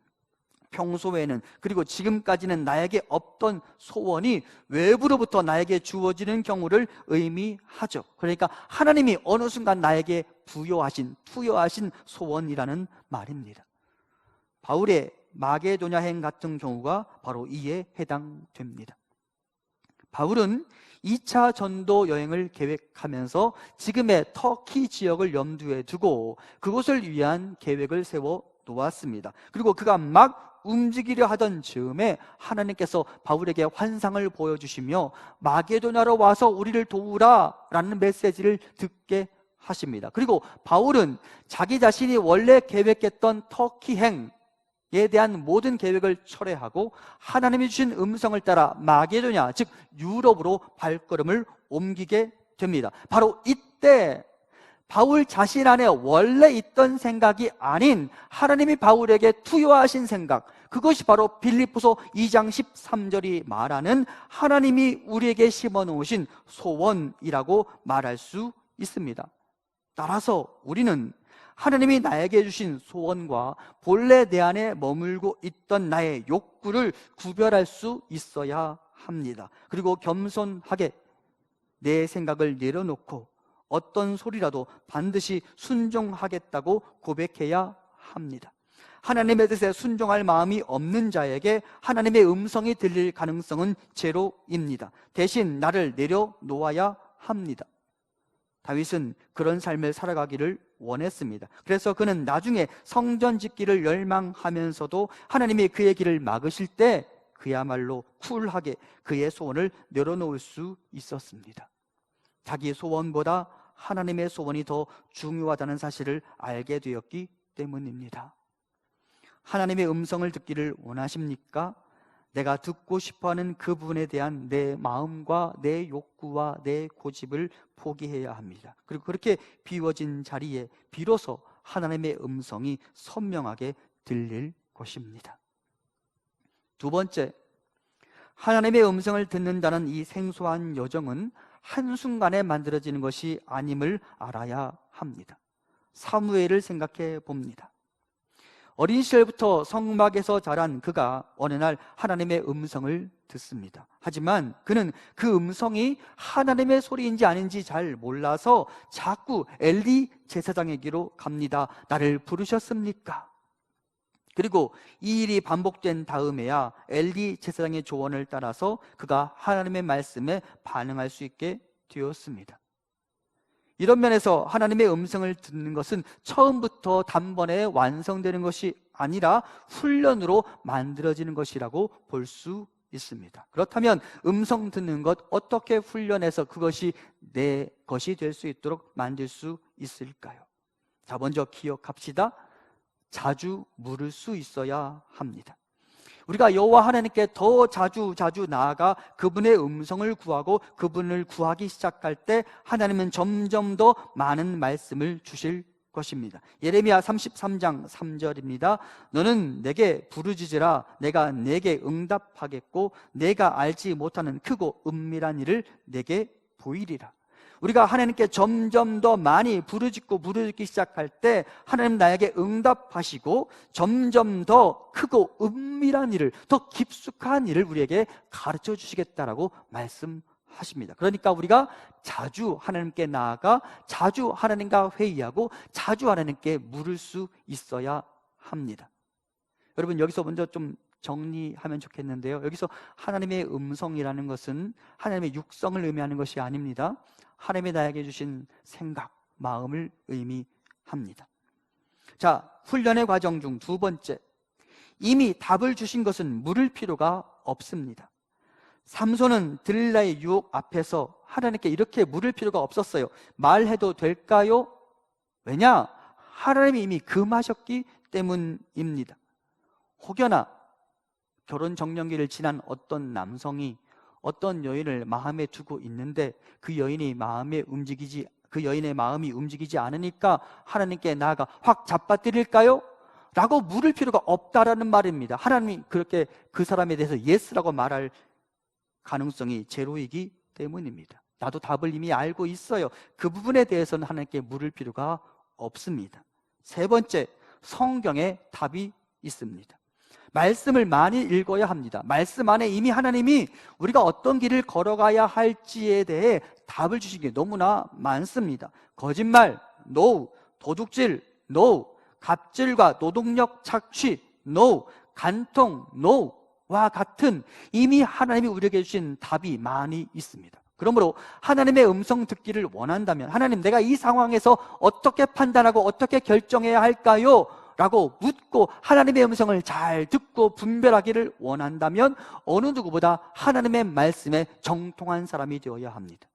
평소에는 그리고 지금까지는 나에게 없던 소원이 외부로부터 나에게 주어지는 경우를 의미하죠. 그러니까 하나님이 어느 순간 나에게 투여하신 소원이라는 말입니다. 바울의 마게도냐행 같은 경우가 바로 이에 해당됩니다. 바울은 2차 전도 여행을 계획하면서 지금의 터키 지역을 염두에 두고 그곳을 위한 계획을 세워 놓았습니다. 그리고 그가 막 움직이려 하던 즈음에 하나님께서 바울에게 환상을 보여주시며 마게도냐로 와서 우리를 도우라 라는 메시지를 듣게 하십니다. 그리고 바울은 자기 자신이 원래 계획했던 터키행에 대한 모든 계획을 철회하고 하나님이 주신 음성을 따라 마게도냐, 즉 유럽으로 발걸음을 옮기게 됩니다. 바로 이때 바울 자신 안에 원래 있던 생각이 아닌 하나님이 바울에게 투여하신 생각, 그것이 바로 빌립보서 2장 13절이 말하는 하나님이 우리에게 심어놓으신 소원이라고 말할 수 있습니다. 따라서 우리는 하나님이 나에게 주신 소원과 본래 내 안에 머물고 있던 나의 욕구를 구별할 수 있어야 합니다. 그리고 겸손하게 내 생각을 내려놓고 어떤 소리라도 반드시 순종하겠다고 고백해야 합니다. 하나님의 뜻에 순종할 마음이 없는 자에게 하나님의 음성이 들릴 가능성은 제로입니다. 대신 나를 내려놓아야 합니다. 다윗은 그런 삶을 살아가기를 원했습니다. 그래서 그는 나중에 성전 짓기를 열망하면서도 하나님이 그의 길을 막으실 때 그야말로 쿨하게 그의 소원을 내려놓을 수 있었습니다. 자기 소원보다 하나님의 소원이 더 중요하다는 사실을 알게 되었기 때문입니다. 하나님의 음성을 듣기를 원하십니까? 내가 듣고 싶어하는 그 부분에 대한 내 마음과 내 욕구와 내 고집을 포기해야 합니다. 그리고 그렇게 비워진 자리에 비로소 하나님의 음성이 선명하게 들릴 것입니다. 두 번째, 하나님의 음성을 듣는다는 이 생소한 여정은 한순간에 만들어지는 것이 아님을 알아야 합니다. 사무엘을 생각해 봅니다. 어린 시절부터 성막에서 자란 그가 어느 날 하나님의 음성을 듣습니다. 하지만 그는 그 음성이 하나님의 소리인지 아닌지 잘 몰라서 자꾸 엘리 제사장에게로 갑니다. 나를 부르셨습니까? 그리고 이 일이 반복된 다음에야 엘리 제사장의 조언을 따라서 그가 하나님의 말씀에 반응할 수 있게 되었습니다. 이런 면에서 하나님의 음성을 듣는 것은 처음부터 단번에 완성되는 것이 아니라 훈련으로 만들어지는 것이라고 볼 수 있습니다. 그렇다면 음성 듣는 것 어떻게 훈련해서 그것이 내 것이 될 수 있도록 만들 수 있을까요? 자, 먼저 기억합시다. 자주 물을 수 있어야 합니다. 우리가 여호와 하나님께 더 자주 나아가 그분의 음성을 구하고 그분을 구하기 시작할 때 하나님은 점점 더 많은 말씀을 주실 것입니다. 예레미야 33장 3절입니다. 너는 내게 부르짖으라 내가 내게 응답하겠고 내가 알지 못하는 크고 은밀한 일을 내게 보이리라. 우리가 하나님께 점점 더 많이 부르짖기 시작할 때 하나님 나에게 응답하시고 점점 더 크고 은밀한 일을, 더 깊숙한 일을 우리에게 가르쳐 주시겠다라고 말씀하십니다. 그러니까 우리가 자주 하나님께 나아가 자주 하나님과 회의하고 자주 하나님께 물을 수 있어야 합니다. 여러분, 여기서 먼저 좀 정리하면 좋겠는데요, 여기서 하나님의 음성이라는 것은 하나님의 육성을 의미하는 것이 아닙니다. 하나님이 나에게 주신 생각, 마음을 의미합니다. 자, 훈련의 과정 중 두 번째, 이미 답을 주신 것은 물을 필요가 없습니다. 삼손은 들릴라의 유혹 앞에서 하나님께 이렇게 물을 필요가 없었어요. 말해도 될까요? 왜냐? 하나님이 이미 금하셨기 때문입니다. 혹여나 결혼 정년기를 지난 어떤 남성이 어떤 여인을 마음에 두고 있는데 그 여인의 마음이 움직이지 않으니까 하나님께 나아가 확 잡아드릴까요? 라고 물을 필요가 없다라는 말입니다. 하나님이 그렇게 그 사람에 대해서 예스라고 말할 가능성이 제로이기 때문입니다. 나도 답을 이미 알고 있어요. 그 부분에 대해서는 하나님께 물을 필요가 없습니다. 세 번째, 성경에 답이 있습니다. 말씀을 많이 읽어야 합니다. 말씀 안에 이미 하나님이 우리가 어떤 길을 걸어가야 할지에 대해 답을 주신 게 너무나 많습니다. 거짓말, NO. 도둑질, NO. 갑질과 노동력 착취, NO. 간통, NO와 같은 이미 하나님이 우리에게 주신 답이 많이 있습니다. 그러므로 하나님의 음성 듣기를 원한다면, 하나님, 내가 이 상황에서 어떻게 판단하고 어떻게 결정해야 할까요? 라고 묻고 하나님의 음성을 잘 듣고 분별하기를 원한다면 어느 누구보다 하나님의 말씀에 정통한 사람이 되어야 합니다.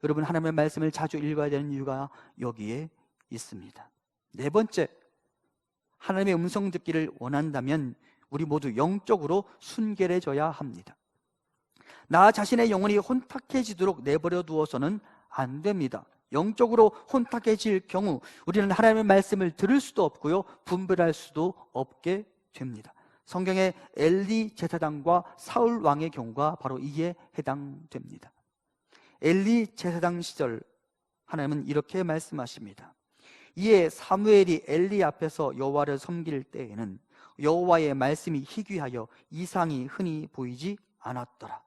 여러분, 하나님의 말씀을 자주 읽어야 되는 이유가 여기에 있습니다. 네 번째, 하나님의 음성 듣기를 원한다면 우리 모두 영적으로 순결해져야 합니다. 나 자신의 영혼이 혼탁해지도록 내버려 두어서는 안 됩니다. 영적으로 혼탁해질 경우 우리는 하나님의 말씀을 들을 수도 없고요, 분별할 수도 없게 됩니다. 성경의 엘리 제사장과 사울 왕의 경우가 바로 이에 해당됩니다. 엘리 제사장 시절 하나님은 이렇게 말씀하십니다. 이에 사무엘이 엘리 앞에서 여호와를 섬길 때에는 여호와의 말씀이 희귀하여 이상이 흔히 보이지 않았더라.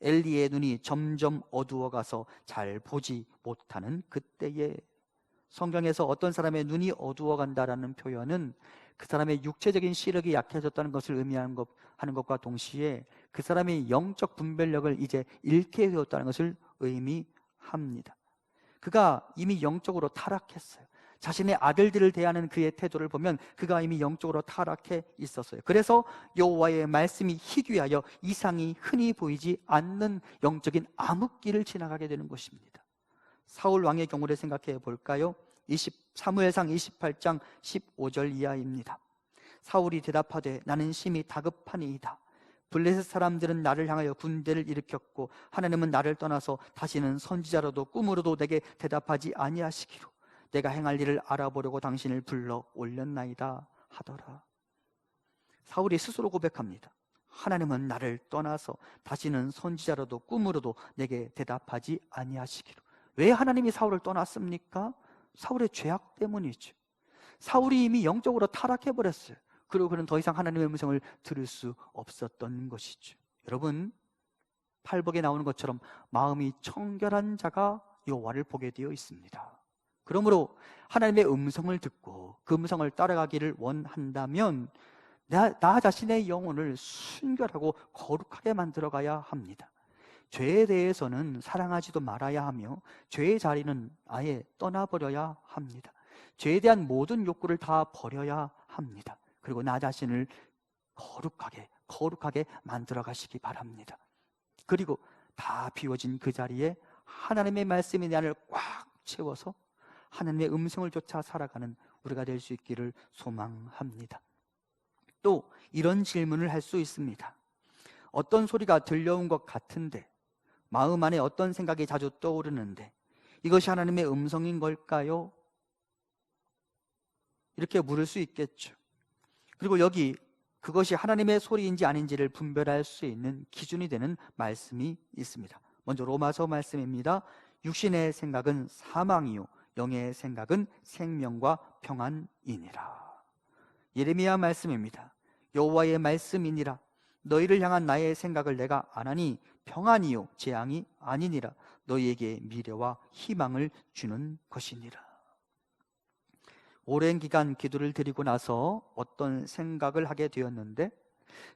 엘리의 눈이 점점 어두워가서 잘 보지 못하는 그때에. 성경에서 어떤 사람의 눈이 어두워간다라는 표현은 그 사람의 육체적인 시력이 약해졌다는 것을 의미하는 것과 동시에 그 사람의 영적 분별력을 이제 잃게 되었다는 것을 의미합니다. 그가 이미 영적으로 타락했어요. 자신의 아들들을 대하는 그의 태도를 보면 그가 이미 영적으로 타락해 있었어요. 그래서 여호와의 말씀이 희귀하여 이상이 흔히 보이지 않는 영적인 암흑기를 지나가게 되는 것입니다. 사울 왕의 경우를 생각해 볼까요? 사무엘상 28장 15절 이하입니다. 사울이 대답하되 나는 심히 다급하니이다. 블레셋 사람들은 나를 향하여 군대를 일으켰고 하나님은 나를 떠나서 다시는 선지자로도 꿈으로도 내게 대답하지 아니하시기로 내가 행할 일을 알아보려고 당신을 불러 올렸나이다 하더라. 사울이 스스로 고백합니다. 하나님은 나를 떠나서 다시는 선지자로도 꿈으로도 내게 대답하지 아니하시기로. 왜 하나님이 사울을 떠났습니까? 사울의 죄악 때문이죠. 사울이 이미 영적으로 타락해버렸어요. 그리고 그는 더 이상 하나님의 음성을 들을 수 없었던 것이죠. 여러분, 팔복에 나오는 것처럼 마음이 청결한 자가 여호와를 보게 되어 있습니다. 그러므로 하나님의 음성을 듣고 그 음성을 따라가기를 원한다면 나 자신의 영혼을 순결하고 거룩하게 만들어가야 합니다. 죄에 대해서는 사랑하지도 말아야 하며 죄의 자리는 아예 떠나버려야 합니다. 죄에 대한 모든 욕구를 다 버려야 합니다. 그리고 나 자신을 거룩하게 만들어 가시기 바랍니다. 그리고 다 비워진 그 자리에 하나님의 말씀이 내 안을 꽉 채워서 하나님의 음성을 쫓아 살아가는 우리가 될 수 있기를 소망합니다. 또 이런 질문을 할 수 있습니다. 어떤 소리가 들려온 것 같은데, 마음 안에 어떤 생각이 자주 떠오르는데 이것이 하나님의 음성인 걸까요? 이렇게 물을 수 있겠죠. 그리고 여기 그것이 하나님의 소리인지 아닌지를 분별할 수 있는 기준이 되는 말씀이 있습니다. 먼저 로마서 말씀입니다. 육신의 생각은 사망이요 영의 생각은 생명과 평안이니라. 예레미야 말씀입니다. 여호와의 말씀이니라. 너희를 향한 나의 생각을 내가 안하니 평안이요 재앙이 아니니라. 너희에게 미래와 희망을 주는 것이니라. 오랜 기간 기도를 드리고 나서 어떤 생각을 하게 되었는데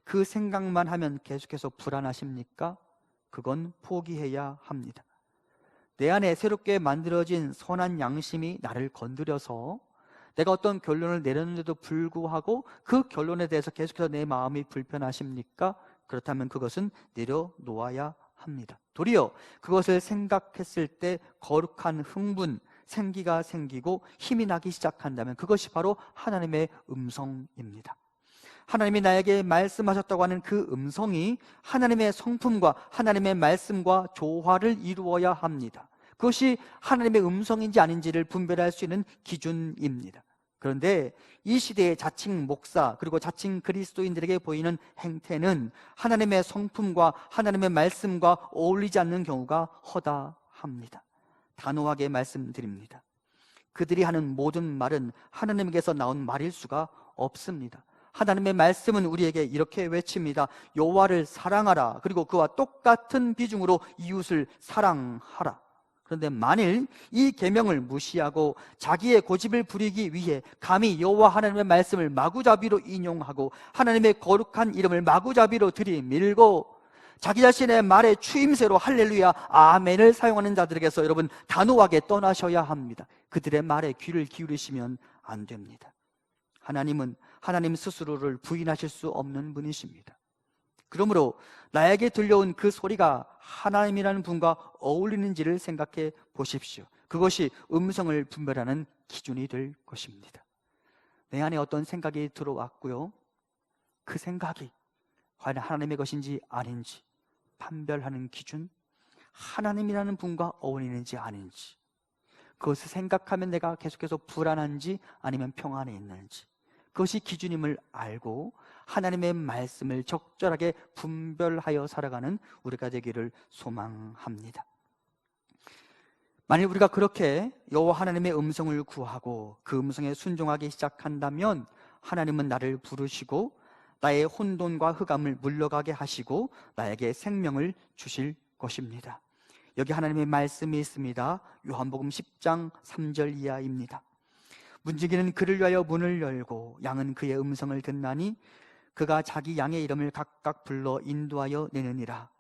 그 생각만 하면 계속해서 불안하십니까? 그건 포기해야 합니다. 내 안에 새롭게 만들어진 선한 양심이 나를 건드려서 내가 어떤 결론을 내렸는데도 불구하고 그 결론에 대해서 계속해서 내 마음이 불편하십니까? 그렇다면 그것은 내려놓아야 합니다. 도리어 그것을 생각했을 때 거룩한 흥분, 생기가 생기고 힘이 나기 시작한다면 그것이 바로 하나님의 음성입니다. 하나님이 나에게 말씀하셨다고 하는 그 음성이 하나님의 성품과 하나님의 말씀과 조화를 이루어야 합니다. 그것이 하나님의 음성인지 아닌지를 분별할 수 있는 기준입니다. 그런데 이 시대의 자칭 목사 그리고 자칭 그리스도인들에게 보이는 행태는 하나님의 성품과 하나님의 말씀과 어울리지 않는 경우가 허다합니다. 단호하게 말씀드립니다. 그들이 하는 모든 말은 하나님께서 나온 말일 수가 없습니다. 하나님의 말씀은 우리에게 이렇게 외칩니다. 여호와를 사랑하라. 그리고 그와 똑같은 비중으로 이웃을 사랑하라. 그런데 만일 이 계명을 무시하고 자기의 고집을 부리기 위해 감히 여호와 하나님의 말씀을 마구잡이로 인용하고 하나님의 거룩한 이름을 마구잡이로 들이밀고 자기 자신의 말에 추임새로 할렐루야 아멘을 사용하는 자들에게서 여러분 단호하게 떠나셔야 합니다. 그들의 말에 귀를 기울이시면 안 됩니다. 하나님은 하나님 스스로를 부인하실 수 없는 분이십니다. 그러므로 나에게 들려온 그 소리가 하나님이라는 분과 어울리는지를 생각해 보십시오. 그것이 음성을 분별하는 기준이 될 것입니다. 내 안에 어떤 생각이 들어왔고요, 그 생각이 과연 하나님의 것인지 아닌지 판별하는 기준, 하나님이라는 분과 어울리는지 아닌지, 그것을 생각하면 내가 계속해서 불안한지 아니면 평안에 있는지, 그것이 기준임을 알고 하나님의 말씀을 적절하게 분별하여 살아가는 우리가 되기를 소망합니다. 만일 우리가 그렇게 여호와 하나님의 음성을 구하고 그 음성에 순종하기 시작한다면 하나님은 나를 부르시고 나의 혼돈과 흑암을 물러가게 하시고 나에게 생명을 주실 것입니다. 여기 하나님의 말씀이 있습니다. 요한복음 10장 3절 이하입니다. 문지기는 그를 위하여 문을 열고 양은 그의 음성을 듣나니 그가 자기 양의 이름을 각각 불러 인도하여 내느니라.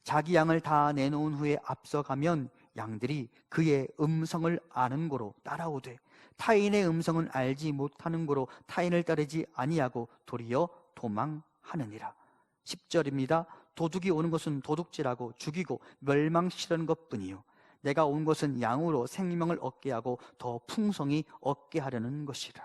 자기 양을 다 내놓은 후에 앞서가면 양들이 그의 음성을 아는 고로 따라오되 타인의 음성은 알지 못하는 고로 타인을 따르지 아니하고 도리어 도망하느니라. 10절입니다. 도둑이 오는 것은 도둑질하고 죽이고 멸망시키려는 것뿐이요 내가 온 것은 양으로 생명을 얻게 하고 더 풍성히 얻게 하려는 것이라.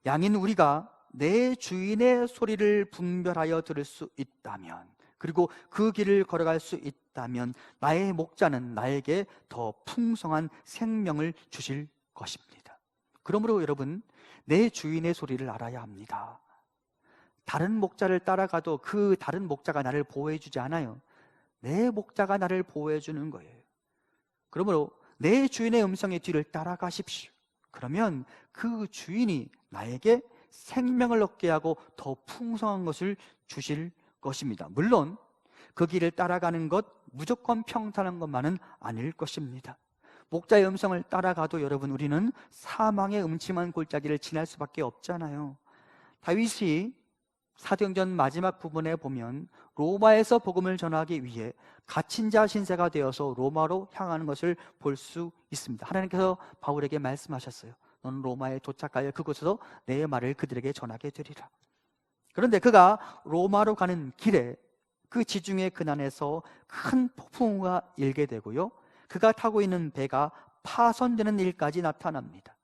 양인 우리가 내 주인의 소리를 분별하여 들을 수 있다면, 그리고 그 길을 걸어갈 수 있다면 나의 목자는 나에게 더 풍성한 생명을 주실 것입니다. 그러므로 여러분, 내 주인의 소리를 알아야 합니다. 다른 목자를 따라가도 그 다른 목자가 나를 보호해 주지 않아요. 내 목자가 나를 보호해 주는 거예요. 그러므로 내 주인의 음성의 뒤를 따라가십시오. 그러면 그 주인이 나에게 생명을 얻게 하고 더 풍성한 것을 주실 것입니다. 물론 그 길을 따라가는 것 무조건 평탄한 것만은 아닐 것입니다. 목자의 음성을 따라가도 여러분 우리는 사망의 음침한 골짜기를 지날 수밖에 없잖아요. 다윗이 사도행전 마지막 부분에 보면 로마에서 복음을 전하기 위해 갇힌 자 신세가 되어서 로마로 향하는 것을 볼 수 있습니다. 하나님께서 바울에게 말씀하셨어요. 너는 로마에 도착하여 그곳에서 내 말을 그들에게 전하게 되리라. 그런데 그가 로마로 가는 길에 그 지중해 근안에서 큰 폭풍우가 일게 되고요, 그가 타고 있는 배가 파손되는 일까지 나타납니다.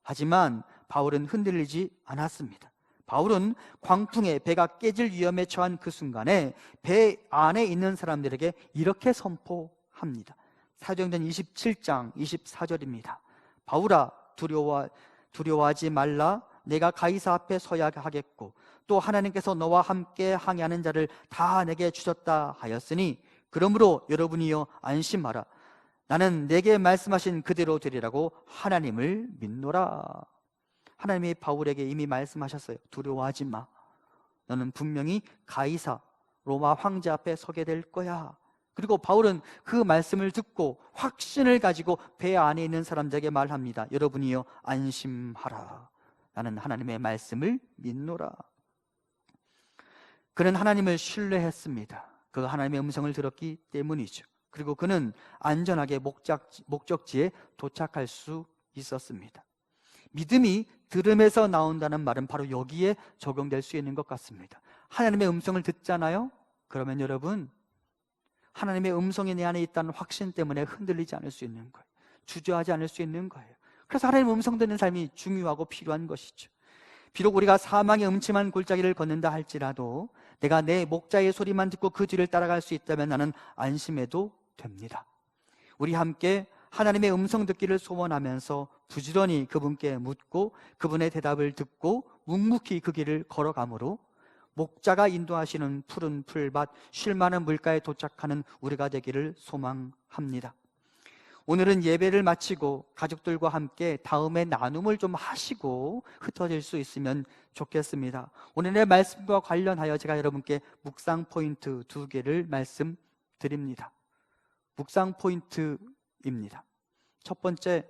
하지만 바울은 흔들리지 않았습니다. 바울은 광풍에 배가 깨질 위험에 처한 그 순간에 배 안에 있는 사람들에게 이렇게 선포합니다. 사도행전 27장 24절입니다. 바울아, 두려워하지 말라. 내가 가이사 앞에 서야 하겠고 또 하나님께서 너와 함께 항해하는 자를 다 내게 주셨다 하였으니 그러므로 여러분이여 안심하라. 나는 내게 말씀하신 그대로 되리라고 하나님을 믿노라. 하나님이 바울에게 이미 말씀하셨어요. 두려워하지 마. 너는 분명히 가이사 로마 황제 앞에 서게 될 거야. 그리고 바울은 그 말씀을 듣고 확신을 가지고 배 안에 있는 사람들에게 말합니다. 여러분이여 안심하라. 나는 하나님의 말씀을 믿노라. 그는 하나님을 신뢰했습니다. 그가 하나님의 음성을 들었기 때문이죠. 그리고 그는 안전하게 목적지에 도착할 수 있었습니다. 믿음이 들음에서 나온다는 말은 바로 여기에 적용될 수 있는 것 같습니다. 하나님의 음성을 듣잖아요? 그러면 여러분, 하나님의 음성이 내 안에 있다는 확신 때문에 흔들리지 않을 수 있는 거예요. 주저하지 않을 수 있는 거예요. 그래서 하나님의 음성 듣는 삶이 중요하고 필요한 것이죠. 비록 우리가 사망의 음침한 골짜기를 걷는다 할지라도 내가 내 목자의 소리만 듣고 그 뒤를 따라갈 수 있다면 나는 안심해도 됩니다. 우리 함께 하나님의 음성 듣기를 소원하면서 부지런히 그분께 묻고 그분의 대답을 듣고 묵묵히 그 길을 걸어가므로 목자가 인도하시는 푸른 풀밭 쉴 만한 물가에 도착하는 우리가 되기를 소망합니다. 오늘은 예배를 마치고 가족들과 함께 다음에 나눔을 좀 하시고 흩어질 수 있으면 좋겠습니다. 오늘의 말씀과 관련하여 제가 여러분께 묵상 포인트 2개를 말씀드립니다. 묵상 포인트입니다. 첫 번째,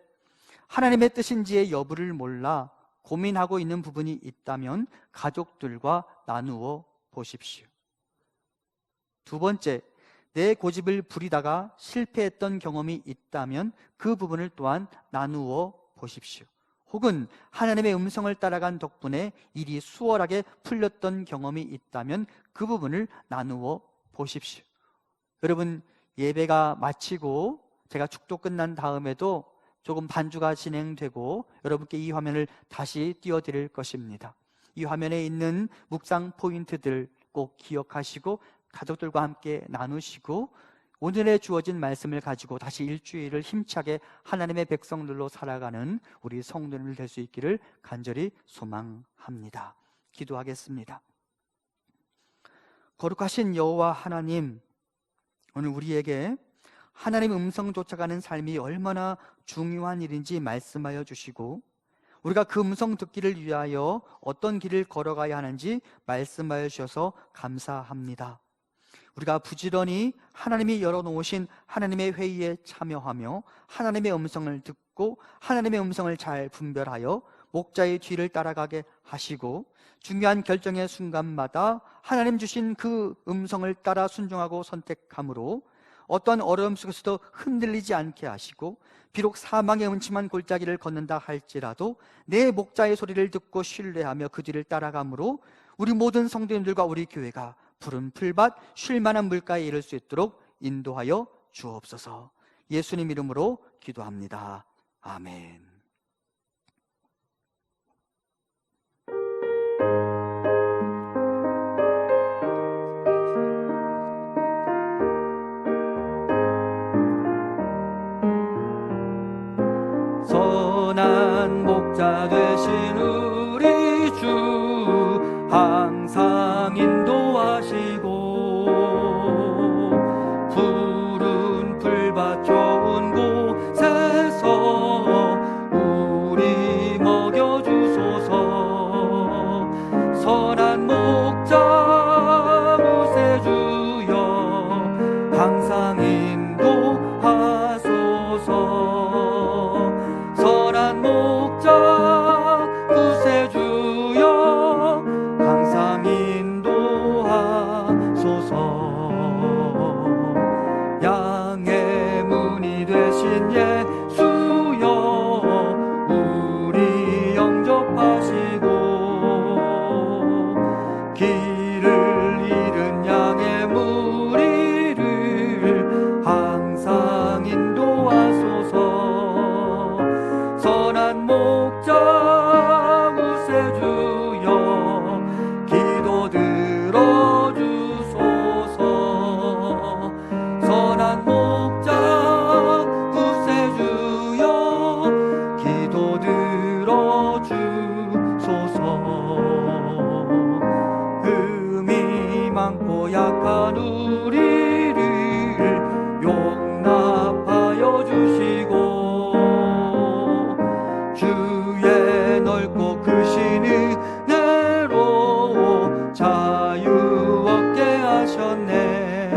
하나님의 뜻인지의 여부를 몰라 고민하고 있는 부분이 있다면 가족들과 나누어 보십시오. 두 번째, 내 고집을 부리다가 실패했던 경험이 있다면 그 부분을 또한 나누어 보십시오. 혹은 하나님의 음성을 따라간 덕분에 일이 수월하게 풀렸던 경험이 있다면 그 부분을 나누어 보십시오. 여러분, 예배가 마치고 제가 축도 끝난 다음에도 조금 반주가 진행되고 여러분께 이 화면을 다시 띄워드릴 것입니다. 이 화면에 있는 묵상 포인트들 꼭 기억하시고 가족들과 함께 나누시고 오늘의 주어진 말씀을 가지고 다시 일주일을 힘차게 하나님의 백성들로 살아가는 우리 성도님들 될 수 있기를 간절히 소망합니다. 기도하겠습니다. 거룩하신 여호와 하나님, 오늘 우리에게 하나님의 음성 쫓아가는 삶이 얼마나 중요한 일인지 말씀하여 주시고 우리가 그 음성 듣기를 위하여 어떤 길을 걸어가야 하는지 말씀하여 주셔서 감사합니다. 우리가 부지런히 하나님이 열어놓으신 하나님의 회의에 참여하며 하나님의 음성을 듣고 하나님의 음성을 잘 분별하여 목자의 뒤를 따라가게 하시고 중요한 결정의 순간마다 하나님 주신 그 음성을 따라 순종하고 선택함으로 어떤 어려움 속에서도 흔들리지 않게 하시고 비록 사망의 음침한 골짜기를 걷는다 할지라도 내 목자의 소리를 듣고 신뢰하며 그 뒤를 따라가므로 우리 모든 성도님들과 우리 교회가 푸른 풀밭 쉴 만한 물가에 이를 수 있도록 인도하여 주옵소서. 예수님 이름으로 기도합니다. 아멘. 선한 목자 되신 우리 주 항상 인도하시고 푸른 풀밭 좋은 곳에서 우리 먹여주소서. 선한 목자 구세주여 항상 인도하소서. 선한 목자 구세주여 선한 목자 구세주여 기도 들어주소서. 선한 목자 구세주여 기도 들어주소서. 흠이 많고 약한 우리를 용납하여 주시고 주의 넓고 크신 은혜로 자유 얻게 하셨네.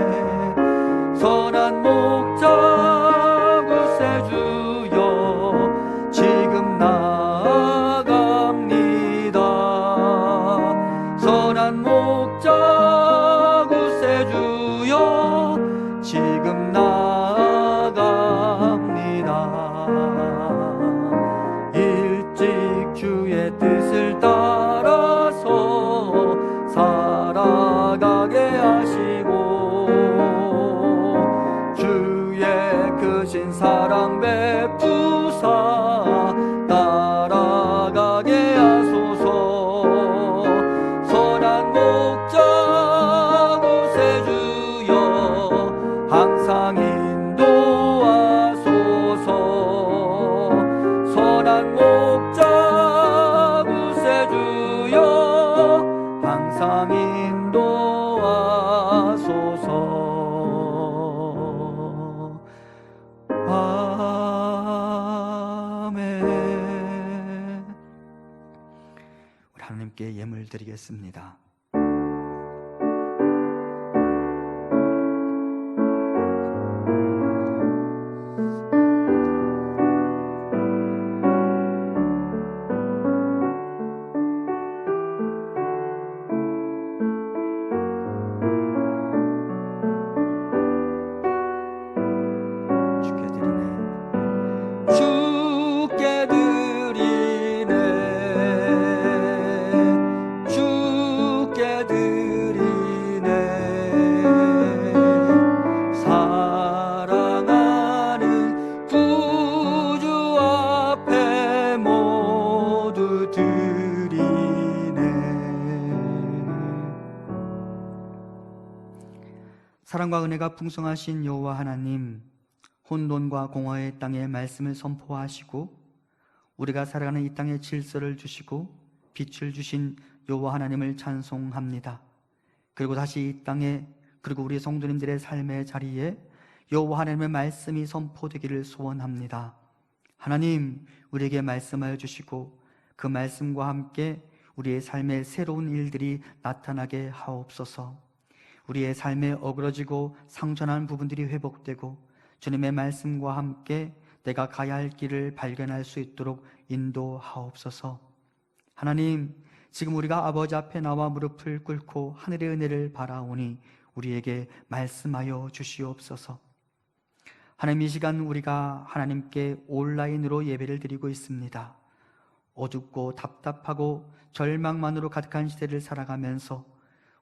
선한 목자 구세주여 지금 나아갑니다. 선한 목자 구세주여 지금 나아갑니다. 일찍 주의 뜻을 따라서 살아가게 하시고 주의 크신 사랑 베푸사 따라가게 하소서. 선한 목자 구세주여 항상 인도하소서. 선한 목자 구세주여 항상 인도하소서. 아멘. 우리 하나님께 예물 드리겠습니다. 주께 드리네. 주께 드리네. 사랑하는 구주 앞에 모두 드리네. 사랑과 은혜가 풍성하신 여호와 하나님, 혼돈과 공허의 땅에 말씀을 선포하시고 우리가 살아가는 이 땅에 질서를 주시고 빛을 주신 여호와 하나님을 찬송합니다. 그리고 다시 이 땅에, 그리고 우리 성도님들의 삶의 자리에 여호와 하나님의 말씀이 선포되기를 소원합니다. 하나님, 우리에게 말씀하여 주시고 그 말씀과 함께 우리의 삶에 새로운 일들이 나타나게 하옵소서. 우리의 삶에 어그러지고 상처난 부분들이 회복되고 주님의 말씀과 함께 내가 가야 할 길을 발견할 수 있도록 인도하옵소서. 하나님, 지금 우리가 아버지 앞에 나와 무릎을 꿇고 하늘의 은혜를 바라오니 우리에게 말씀하여 주시옵소서. 하나님, 이 시간 우리가 하나님께 온라인으로 예배를 드리고 있습니다. 어둡고 답답하고 절망만으로 가득한 시대를 살아가면서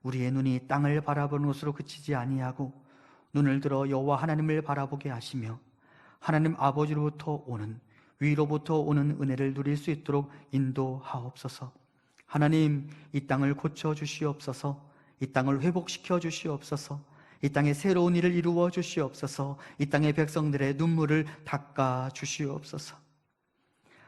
우리의 눈이 땅을 바라보는 것으로 그치지 아니하고 눈을 들어 여호와 하나님을 바라보게 하시며 하나님 아버지로부터 오는, 위로부터 오는 은혜를 누릴 수 있도록 인도하옵소서. 하나님, 이 땅을 고쳐 주시옵소서. 이 땅을 회복시켜 주시옵소서. 이 땅에 새로운 일을 이루어 주시옵소서. 이 땅의 백성들의 눈물을 닦아 주시옵소서.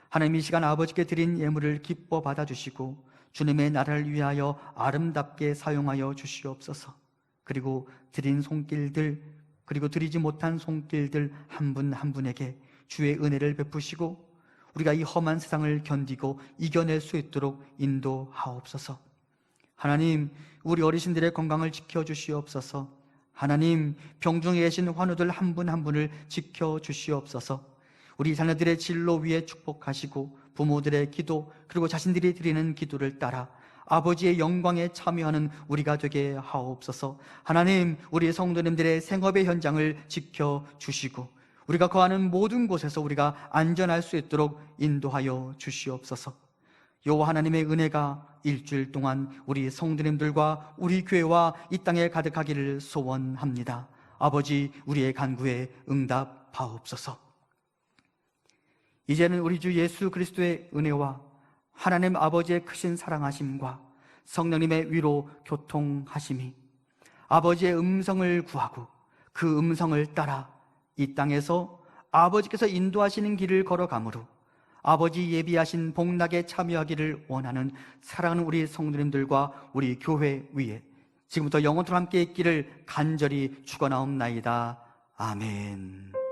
하나님, 이 시간 아버지께 드린 예물을 기뻐 받아주시고 주님의 나라를 위하여 아름답게 사용하여 주시옵소서. 그리고 드린 손길들, 그리고 드리지 못한 손길들 한 분 한 분에게 주의 은혜를 베푸시고 우리가 이 험한 세상을 견디고 이겨낼 수 있도록 인도하옵소서. 하나님, 우리 어르신들의 건강을 지켜주시옵소서. 하나님, 병중에 계신 환우들 한 분 한 분을 지켜주시옵소서. 우리 자녀들의 진로 위에 축복하시고 부모들의 기도, 그리고 자신들이 드리는 기도를 따라 아버지의 영광에 참여하는 우리가 되게 하옵소서. 하나님, 우리 성도님들의 생업의 현장을 지켜주시고 우리가 거하는 모든 곳에서 우리가 안전할 수 있도록 인도하여 주시옵소서. 여호와 하나님의 은혜가 일주일 동안 우리 성도님들과 우리 교회와 이 땅에 가득하기를 소원합니다. 아버지, 우리의 간구에 응답하옵소서. 이제는 우리 주 예수 그리스도의 은혜와 하나님 아버지의 크신 사랑하심과 성령님의 위로 교통하심이 아버지의 음성을 구하고 그 음성을 따라 이 땅에서 아버지께서 인도하시는 길을 걸어가므로 아버지 예비하신 복락에 참여하기를 원하는 사랑하는 우리 성도님들과 우리 교회 위에 지금부터 영원토록 함께 있기를 간절히 축원하옵나이다. 아멘.